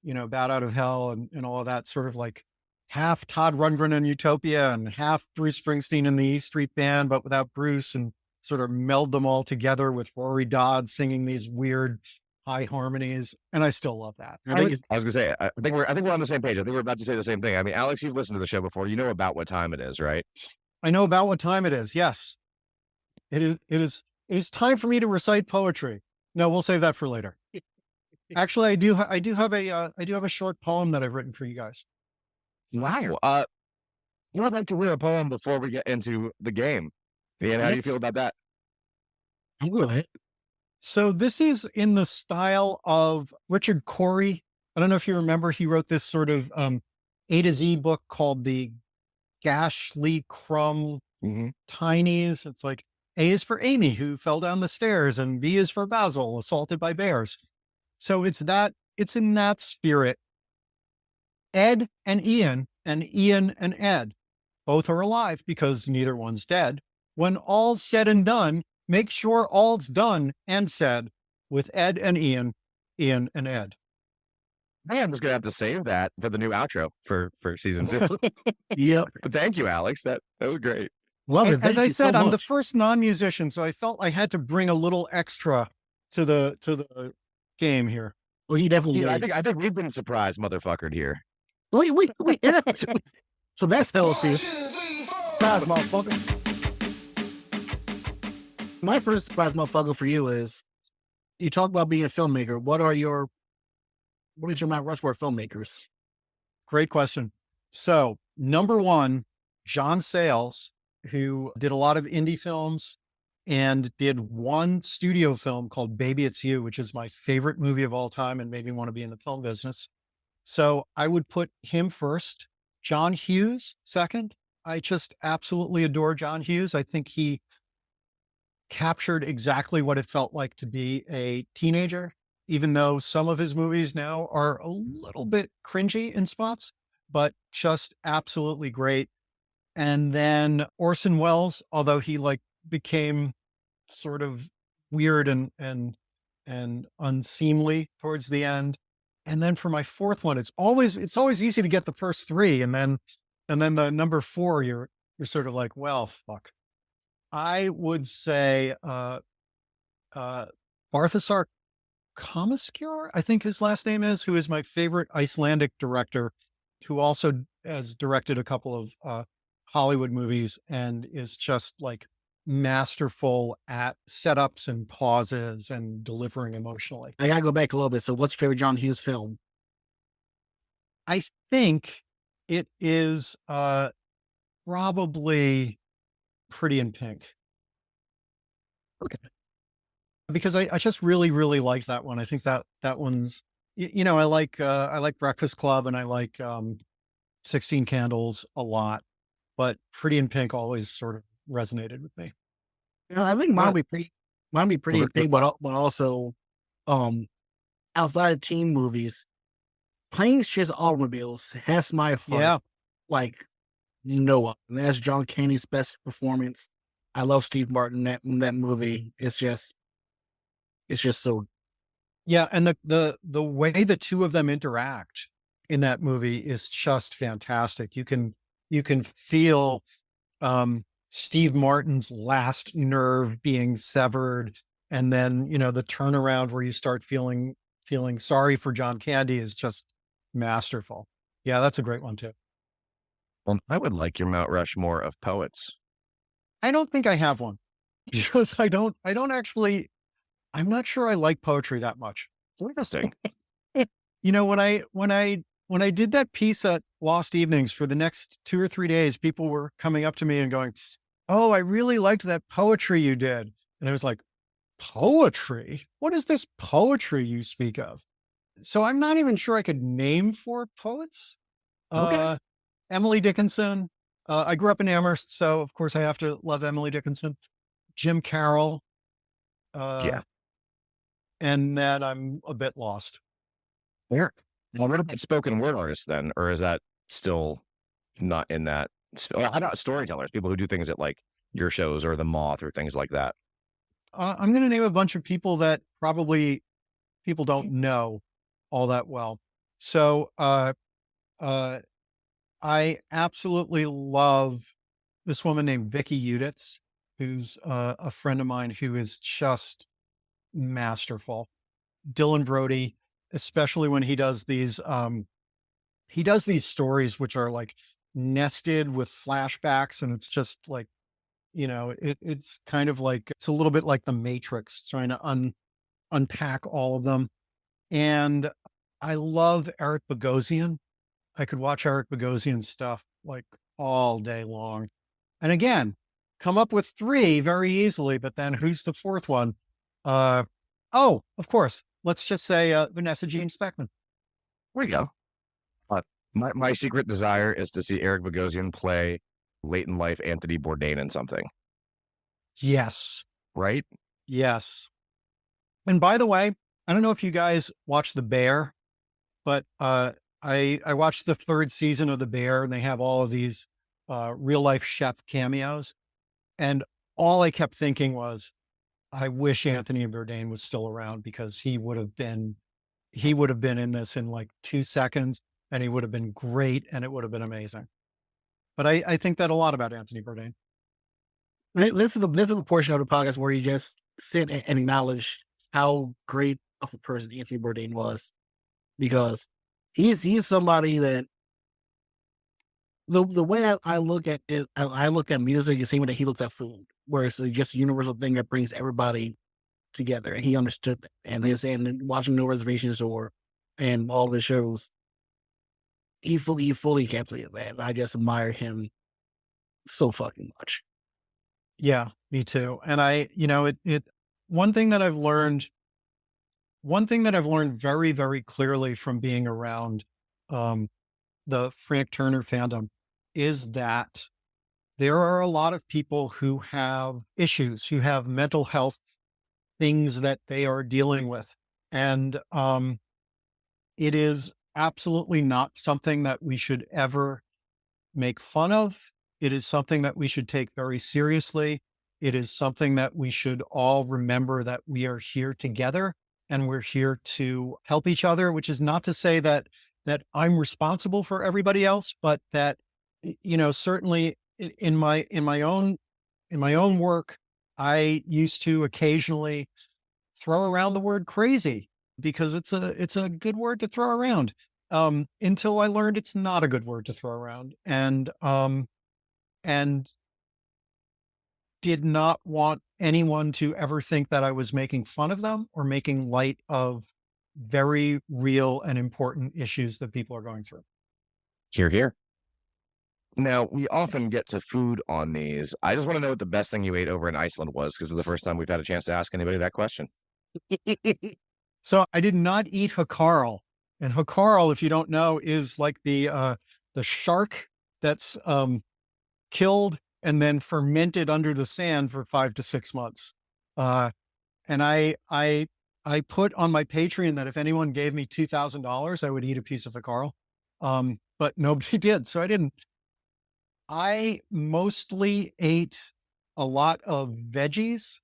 Bat Out of Hell and all of that, sort of like half Todd Rundgren and Utopia and half Bruce Springsteen and the E Street Band, but without Bruce, and sort of meld them all together with Rory Dodd singing these weird high harmonies. And I still love that. I was gonna say, I think we're on the same page. I think we're about to say the same thing. I mean, Alex, you've listened to the show before. You know about what time it is, right? I know about what time it is. Yes. It is time for me to recite poetry. No, we'll save that for later. Actually, I do have a short poem that I've written for you guys. Wow. I'd like to read a poem before we get into the game. Ian, how do you feel about that? I'm good with it. So this is in the style of Richard Corey. I don't know if you remember, he wrote this sort of A to Z book called the Gashly Crumb Tinies. It's like A is for Amy, who fell down the stairs, and B is for Basil, assaulted by bears. So it's in that spirit. Ed and Ian and Ed, both are alive because neither one's dead. When all's said and done, make sure all's done and said with Ed and Ian and Ed. Hey, I'm just gonna have to save that for the new outro for season 2. Yep. But thank you, Alex. That was great. Love it. As I said, I'm the much. first non-musician, so I felt I had to bring a little extra to the game here. Well, he definitely. Yeah, did. I think we've been surprised, motherfuckered here. Wait. So that's hell for you. 1, 2, 3, 4. Surprise, motherfucker. My first surprise, motherfucker, for you is you talk about being a filmmaker. What is your Mount Rushmore filmmakers? Great question. So, number one, John Sayles, who did a lot of indie films and did one studio film called Baby It's You, which is my favorite movie of all time and made me want to be in the film business. So I would put him first. John Hughes second. I just absolutely adore John Hughes. I think he captured exactly what it felt like to be a teenager, even though some of his movies now are a little bit cringy in spots, but just absolutely great. And then Orson Welles, although he like became sort of weird and unseemly towards the end. And then for my fourth one, it's always easy to get the first three, and then the number four, you're sort of like, well, fuck. I would say Barthasar Komiskur, I think his last name is, who is my favorite Icelandic director. who also has directed a couple of Hollywood movies and is just like masterful at setups and pauses and delivering emotionally. I gotta go back a little bit. So, what's your favorite John Hughes film? I think it is probably Pretty in Pink. Okay. Because I just really, really liked that one. I think that one's, I like Breakfast Club and I like 16 Candles a lot, but Pretty in Pink always sort of resonated with me. I think mine would be pretty big, but also, um, outside of teen movies, Planes, Trains, Automobiles has my fun. Yeah. Like no one. And that's John Candy's best performance. I love Steve Martin in that movie. It's just so. Yeah. And the way the two of them interact in that movie is just fantastic. You can feel Steve Martin's last nerve being severed. And then, the turnaround where you start feeling sorry for John Candy is just masterful. Yeah, that's a great one too. Well, I would like your Mount Rushmore of poets. I don't think I have one because I don't actually, I'm not sure I like poetry that much. Interesting. When I did that piece at Lost Evenings for the next 2 or 3 days, people were coming up to me and going, "Oh, I really liked that poetry you did." And I was like, "Poetry? What is this poetry you speak of?" So I'm not even sure I could name 4 poets. Okay. Emily Dickinson. I grew up in Amherst, so of course I have to love Emily Dickinson. Jim Carroll. Yeah. And then I'm a bit lost. Eric. Well, what about spoken word artists then? Or is that still not in that? Well, how about storytellers, people who do things at like your shows or The Moth or things like that? I'm going to name a bunch of people that probably people don't know all that well. So I absolutely love this woman named Vicky Uditz, who's a friend of mine who is just masterful. Dylan Brody, especially when he does these stories which are like nested with flashbacks, and it's just like, it's kind of like, it's a little bit like the Matrix trying to unpack all of them. And I love Eric Bogosian. I could watch Eric Bogosian's stuff like all day long. And again, come up with 3 very easily, but then who's the 4th one? Oh, of course. Let's just say Vanessa Jean Speckman. There you go. My secret desire is to see Eric Bogosian play late in life Anthony Bourdain in something, Yes. right? Yes. And by the way, I don't know if you guys watch The Bear, but I watched the 3rd season of The Bear, and they have all of these real life chef cameos. And all I kept thinking was, I wish Anthony Bourdain was still around, because he would have been in this in like 2 seconds, and he would have been great, and it would have been amazing. But I think that a lot about Anthony Bourdain. This is the portion of the podcast where you just sit and acknowledge how great of a person Anthony Bourdain was, because he's somebody that the way I look at it, I look at music the same way that he looked at food, where it's just a universal thing that brings everybody together, and he understood that. And watching No Reservations and all the shows, he fully encapsulated that. And I just admire him so fucking much. Yeah, me too. And one thing that I've learned very, very clearly from being around the Frank Turner fandom is that there are a lot of people who have issues, who have mental health things that they are dealing with. And it is absolutely not something that we should ever make fun of. It is something that we should take very seriously. It is something that we should all remember, that we are here together and we're here to help each other, which is not to say that I'm responsible for everybody else, but that, certainly in my own work, I used to occasionally throw around the word crazy, because it's a good word to throw around. until I learned it's not a good word to throw around, and did not want anyone to ever think that I was making fun of them or making light of very real and important issues that people are going through. Here, here. Now, we often get to food on these. I just want to know what the best thing you ate over in Iceland was, because it's the first time we've had a chance to ask anybody that question. So I did not eat hakarl, and hakarl, if you don't know, is like the shark that's killed and then fermented under the sand for 5 to 6 months. And I put on my Patreon that if anyone gave me $2,000, I would eat a piece of hakarl. But nobody did, so I didn't. I mostly ate a lot of veggies,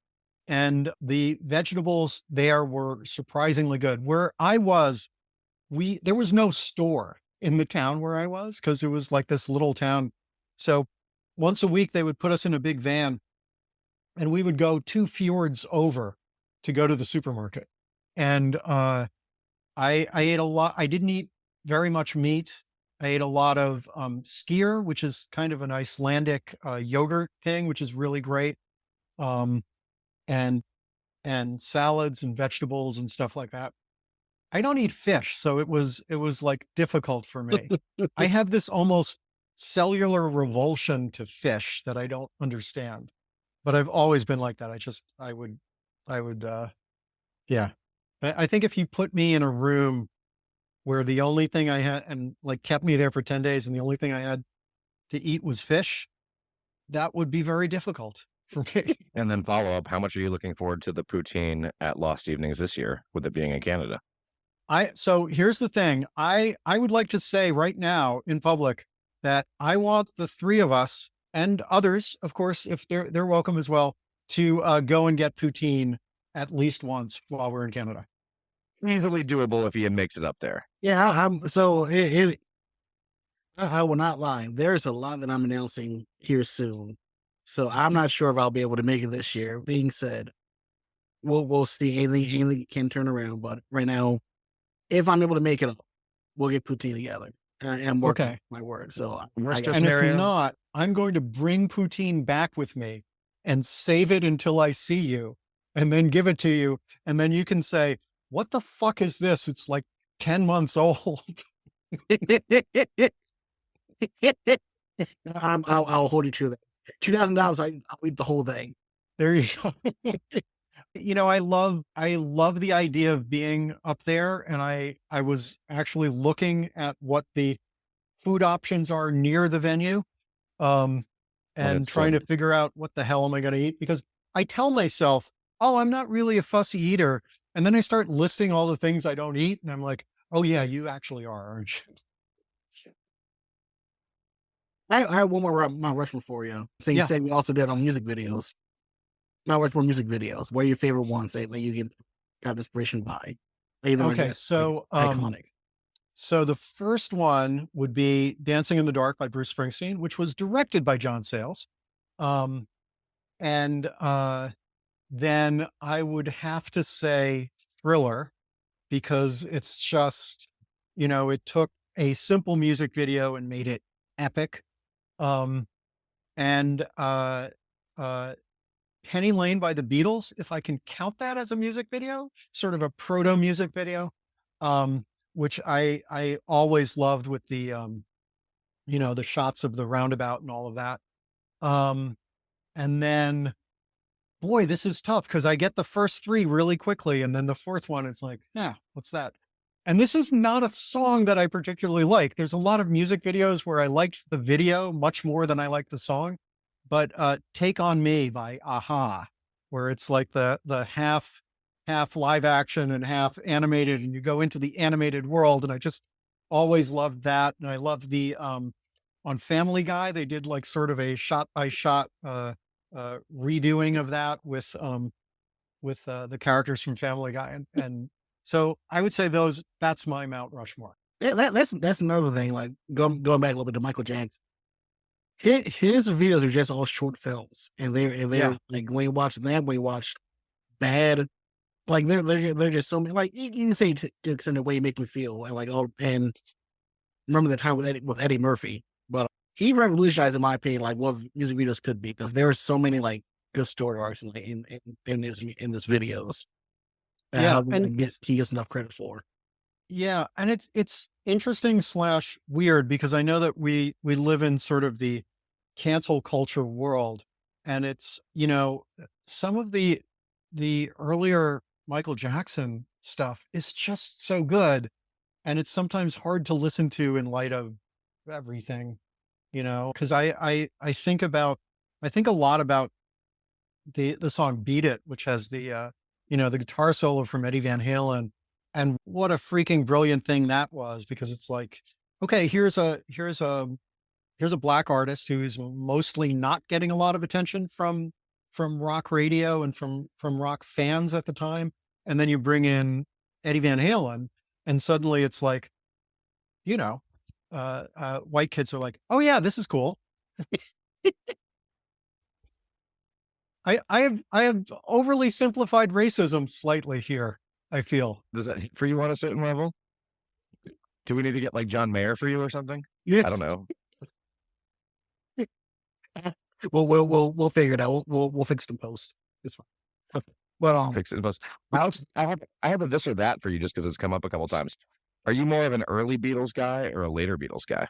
and the vegetables there were surprisingly good. Where I was, there was no store in the town where I was, because it was like this little town. So once a week they would put us in a big van and we would go 2 fjords over to go to the supermarket. And I ate a lot. I didn't eat very much meat. I ate a lot of skyr, which is kind of an Icelandic yogurt thing, which is really great. And salads and vegetables and stuff like that. I don't eat fish, so it was like difficult for me. I have this almost cellular revulsion to fish that I don't understand, but I've always been like that. I would, yeah. I think if you put me in a room where the only thing I had, and like kept me there for 10 days and the only thing I had to eat was fish, that would be very difficult for me. And then follow up, how much are you looking forward to the poutine at Lost Evenings this year, with it being in Canada? So here's the thing. I would like to say right now in public that I want the 3 of us, and others, of course, if they're welcome as well, to go and get poutine at least once while we're in Canada. Easily doable if Ian makes it up there. Yeah, I will not lie. There's a lot that I'm announcing here soon, so I'm not sure if I'll be able to make it this year. Being said, we'll see. Anything can turn around, but right now, if I'm able to make it up, we'll get poutine together. And work Okay. my word. So Worst case And scenario, if not, I'm going to bring poutine back with me and save it until I see you, and then give it to you. And then you can say, what the fuck is this? It's like 10 months old. I'll hold you to that. $2,000, I'll eat the whole thing. There you go. I love the idea of being up there. And I was actually looking at what the food options are near the venue, and trying to figure out what the hell am I going to eat? Because I tell myself, oh, I'm not really a fussy eater. And then I start listing all the things I don't eat. And I'm like, oh yeah, you actually are, aren't you? I have one more Mount Rushmore for you. So you Yeah. said we also did on music videos. Mount Rushmore music videos. What are your favorite ones that you got inspiration by? Either Okay. just, So, iconic. So the first one would be Dancing in the Dark by Bruce Springsteen, which was directed by John Sayles. And then I would have to say Thriller, because it's just, it took a simple music video and made it epic. And Penny Lane by the Beatles, if I can count that as a music video, sort of a proto music video, which I always loved, with the, the shots of the roundabout and all of that. And then, boy, this is tough, because I get the first 3 really quickly. And then the 4th one, it's like, yeah, what's that? And this is not a song that I particularly like. There's a lot of music videos where I liked the video much more than I liked the song. But Take On Me by Aha, where it's like the half live action and half animated, and you go into the animated world. And I just always loved that. And I loved the, on Family Guy, they did like sort of a shot by shot redoing of that with the characters from Family Guy. And so I would say that's my Mount Rushmore. Yeah, that's another thing. Like going back a little bit to Michael Jackson. His videos are just all short films, and they're Yeah. like when you watch them, when you watch bad Like they're just so many. Like you can say Dix in the way you make me feel, and like and remember the time with Eddie Murphy, but he revolutionized, in my opinion, like what music videos could be, because there are so many like good story arcs in this videos. Yeah, He gets enough credit for. yeah, and it's interesting slash weird because I know that we live in sort of the cancel culture world, and it's some of the earlier Michael Jackson stuff is just so good, and it's sometimes hard to listen to in light of everything, because I think a lot about the song "Beat It," which has the guitar solo from Eddie Van Halen, and what a freaking brilliant thing that was, because it's like, okay, here's a black artist who's mostly not getting a lot of attention from rock radio and from rock fans at the time, and then you bring in Eddie Van Halen, and suddenly it's like, white kids are like, oh yeah, this is cool. I have overly simplified racism slightly here, I feel. Does that hit for you on a certain level? Do we need to get like John Mayer for you or something? Yes. I don't know. We'll figure it out. We'll fix it in post. It's fine. Okay. But Fix it in post. Alex, I have a this or that for you just because it's come up a couple times. Are you more of an early Beatles guy or a later Beatles guy?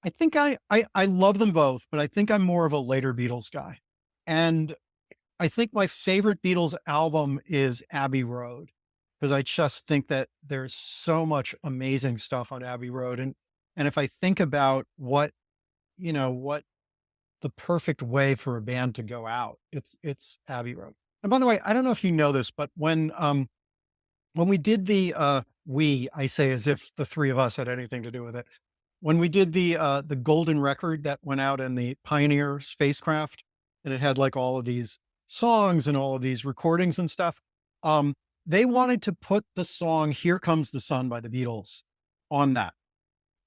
I think I love them both, but I think I'm more of a later Beatles guy. And I think my favorite Beatles album is Abbey Road, because I just think that there's so much amazing stuff on Abbey Road. And if I think about what the perfect way for a band to go out, it's Abbey Road. And by the way, I don't know if you know this, but when we did I say as if the three of us had anything to do with it. When we did the golden record that went out in the Pioneer spacecraft, and it had like all of these songs and all of these recordings and stuff, they wanted to put the song "Here Comes the Sun" by the Beatles on that.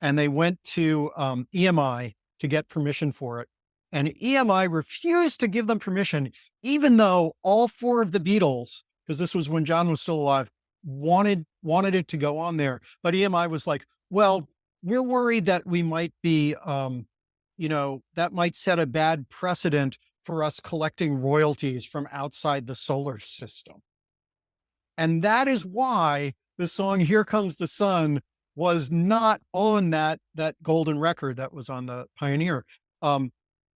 And they went to EMI to get permission for it. And EMI refused to give them permission, even though all four of the Beatles, because this was when John was still alive, wanted it to go on there. But EMI was like, well, we're worried that we might be, that might set a bad precedent for us collecting royalties from outside the solar system. And that is why the song "Here Comes the Sun" was not on that golden record that was on the Pioneer.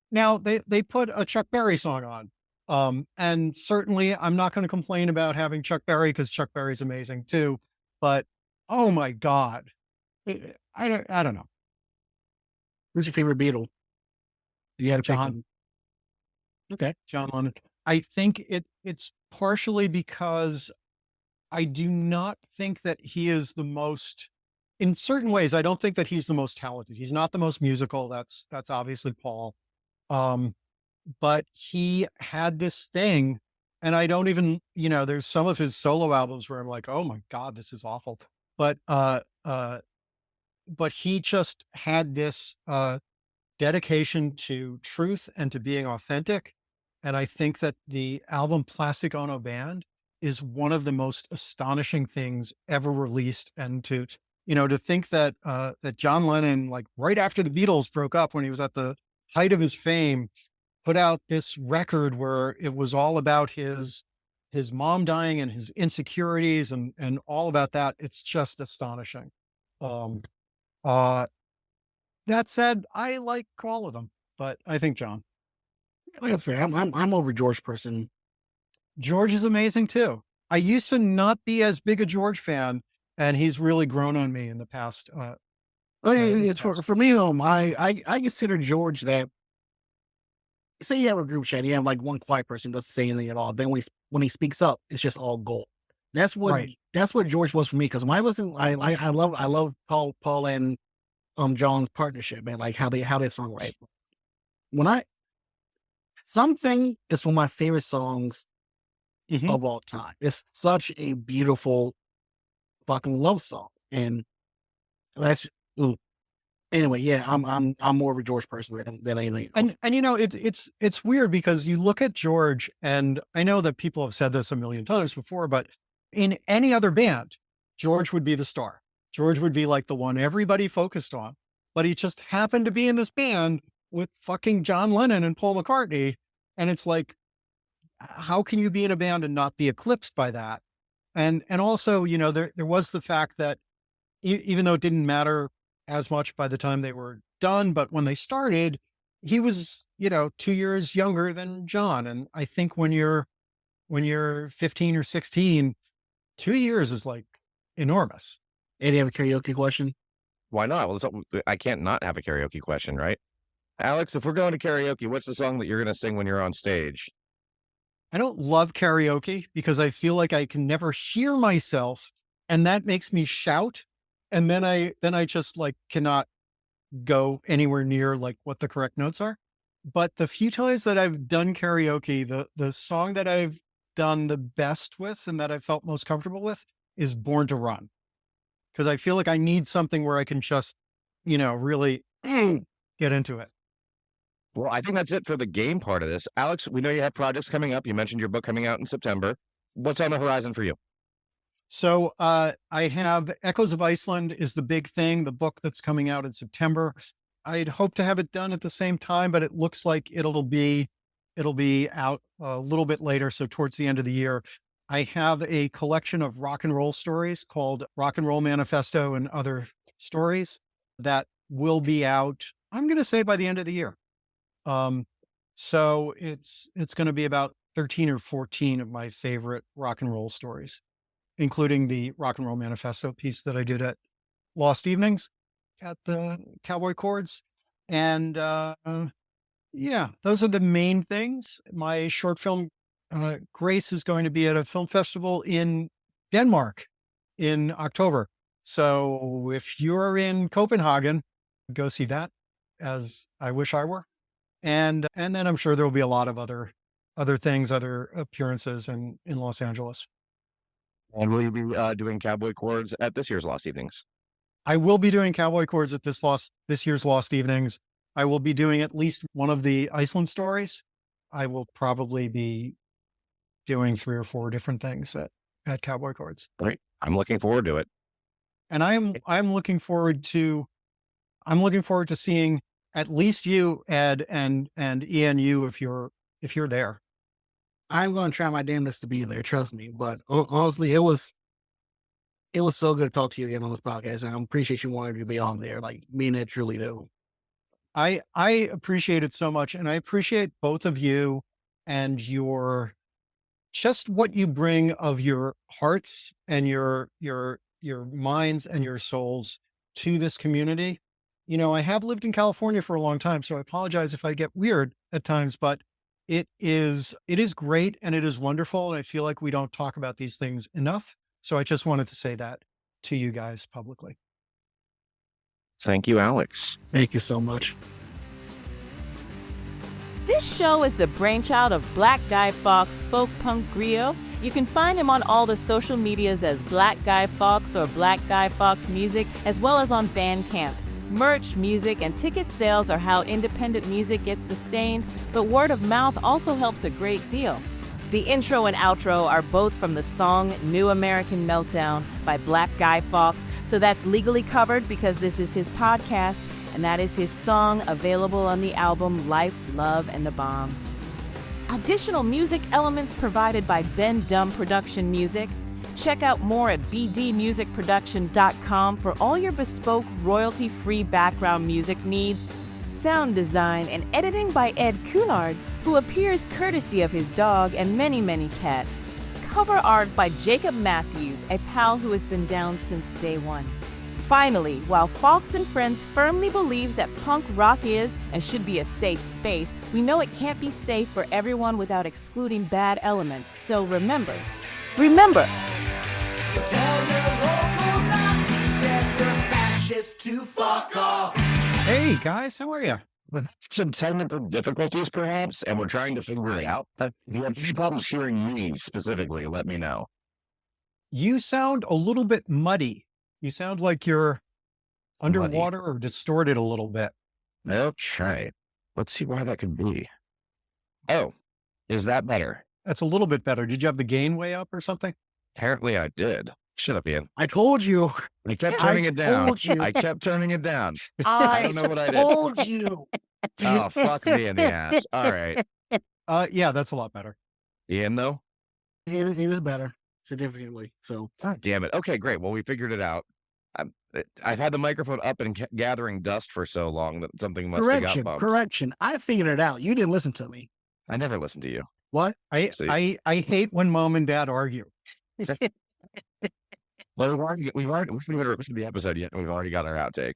Now they put a Chuck Berry song on. And certainly I'm not going to complain about having Chuck Berry, because Chuck Berry's amazing too. But oh my God, I don't know. who's your favorite Beatle? You had to pick John. one. Okay. John Lennon. I think it's partially because I do not think that he is the most, in certain ways, I don't think that he's the most talented. He's not the most musical. That's obviously Paul. But he had this thing, and I don't even, there's some of his solo albums where I'm like, oh my God, this is awful. But he just had this dedication to truth and to being authentic. And I think that the album Plastic Ono Band is one of the most astonishing things ever released. And to think that John Lennon, like right after the Beatles broke up, when he was at the height of his fame, put out this record where it was all about his mom dying and his insecurities and all about that. It's just astonishing. That said, I like all of them, but I think John. That's fair. I'm over George person. George is amazing too. I used to not be as big a George fan, and he's really grown on me in the past. It's for me, I consider George that. Say you have a group chat, you have like one quiet person who doesn't say anything at all. Then when he speaks up, it's just all gold. That's what George was for me. Because when I listen, I love Paul and John's partnership, man. Like how they songwrite. Something is one of my favorite songs of all time. It's such a beautiful fucking love song, and that's Anyway, yeah, I'm more of a George person than anything else. And it's weird because you look at George, and I know that people have said this a million times before, but in any other band, George would be the star. George would be like the one everybody focused on, but he just happened to be in this band with fucking John Lennon and Paul McCartney. And it's like, how can you be in a band and not be eclipsed by that? And also, there was the fact that even though it didn't matter as much by the time they were done, but when they started, he was, 2 years younger than John. And I think when you're 15 or 16, 2 years is like enormous. Eddie, have a karaoke question? Why not? Well, I can't not have a karaoke question, right? Alex, if we're going to karaoke, what's the song that you're going to sing when you're on stage? I don't love karaoke because I feel like I can never hear myself, and that makes me shout. And then I just like cannot go anywhere near like what the correct notes are. But the few times that I've done karaoke, the song that I've done the best with and that I felt most comfortable with is Born to Run. Because I feel like I need something where I can just, really get into it. Well, I think that's it for the game part of this. Alex, we know you have projects coming up. You mentioned your book coming out in September. What's on the horizon for you? So I have Echoes of Iceland is the big thing, the book that's coming out in September. I'd hope to have it done at the same time, but it looks like it'll be out a little bit later. So towards the end of the year, I have a collection of rock and roll stories called Rock and Roll Manifesto and Other Stories that will be out, I'm going to say by the end of the year. So it's going to be about 13 or 14 of my favorite rock and roll stories, including the Rock and Roll Manifesto piece that I did at Lost Evenings at the Cowboy Chords. And yeah, those are the main things. My short film, Grace, is going to be at a film festival in Denmark in October. So if you're in Copenhagen, go see that, as I wish I were. And then I'm sure there will be a lot of other things, other appearances in Los Angeles. And will you be doing Cowboy Chords at this year's Lost Evenings? I will be doing Cowboy Chords at this year's Lost Evenings. I will be doing at least one of the Iceland stories. I will probably be doing 3 or 4 different things at Cowboy Chords. Great. I'm looking forward to it. And I'm looking forward to seeing at least you, Ed, and Ian, if you're there. I'm going to try my damnedest to be there. Trust me. But honestly, it was so good to talk to you again on this podcast, and I appreciate you wanting to be on there. Like, mean it, truly do. I appreciate it so much, and I appreciate both of you and your just what you bring of your hearts and your minds and your souls to this community. I have lived in California for a long time, so I apologize if I get weird at times, but it is great and it is wonderful. And I feel like we don't talk about these things enough. So I just wanted to say that to you guys publicly. Thank you, Alex. Thank you so much. This show is the brainchild of Black Guy Fawkes folk punk griot. You can find him on all the social medias as Black Guy Fawkes or Black Guy Fawkes Music, as well as on Bandcamp. Merch, music, and ticket sales are how independent music gets sustained, but word of mouth also helps a great deal. The intro and outro are both from the song New American Meltdown by Black Guy Fawkes, so that's legally covered because this is his podcast, and that is his song available on the album Life, Love, and the Bomb. Additional music elements provided by Ben Dumb Production Music. Check out more at bdmusicproduction.com for all your bespoke royalty-free background music needs. Sound design and editing by Ed Coulard, who appears courtesy of his dog and many, many cats. Cover art by Jacob Matthews, a pal who has been down since day one. Finally, while Fawkes and Friends firmly believes that punk rock is and should be a safe space, we know it can't be safe for everyone without excluding bad elements. So remember. So tell your local Nazis and your fascists to fuck off. Hey guys, how are you? Some technical difficulties, perhaps, and we're trying to figure it out. If you have any problems hearing me specifically, let me know. You sound a little bit muddy. You sound like you're underwater or distorted a little bit. Okay. Let's see why that could be. Oh, is that better? That's a little bit better. Did you have the gain way up or something? Apparently I did. Shut up, Ian. I told you. I kept turning it down. told you. I kept turning it down. I don't know what I did. told you. Oh, fuck me in the ass. All right. Yeah, that's a lot better. Ian, though? It is better significantly. So God damn it. Okay, great. Well, we figured it out. I've had the microphone up and gathering dust for so long that something must have got bumped. correction. I figured it out. You didn't listen to me. I never listened to you. What? I hate when mom and dad argue. Well, we've already listened to the episode yet, and we've already got our outtake.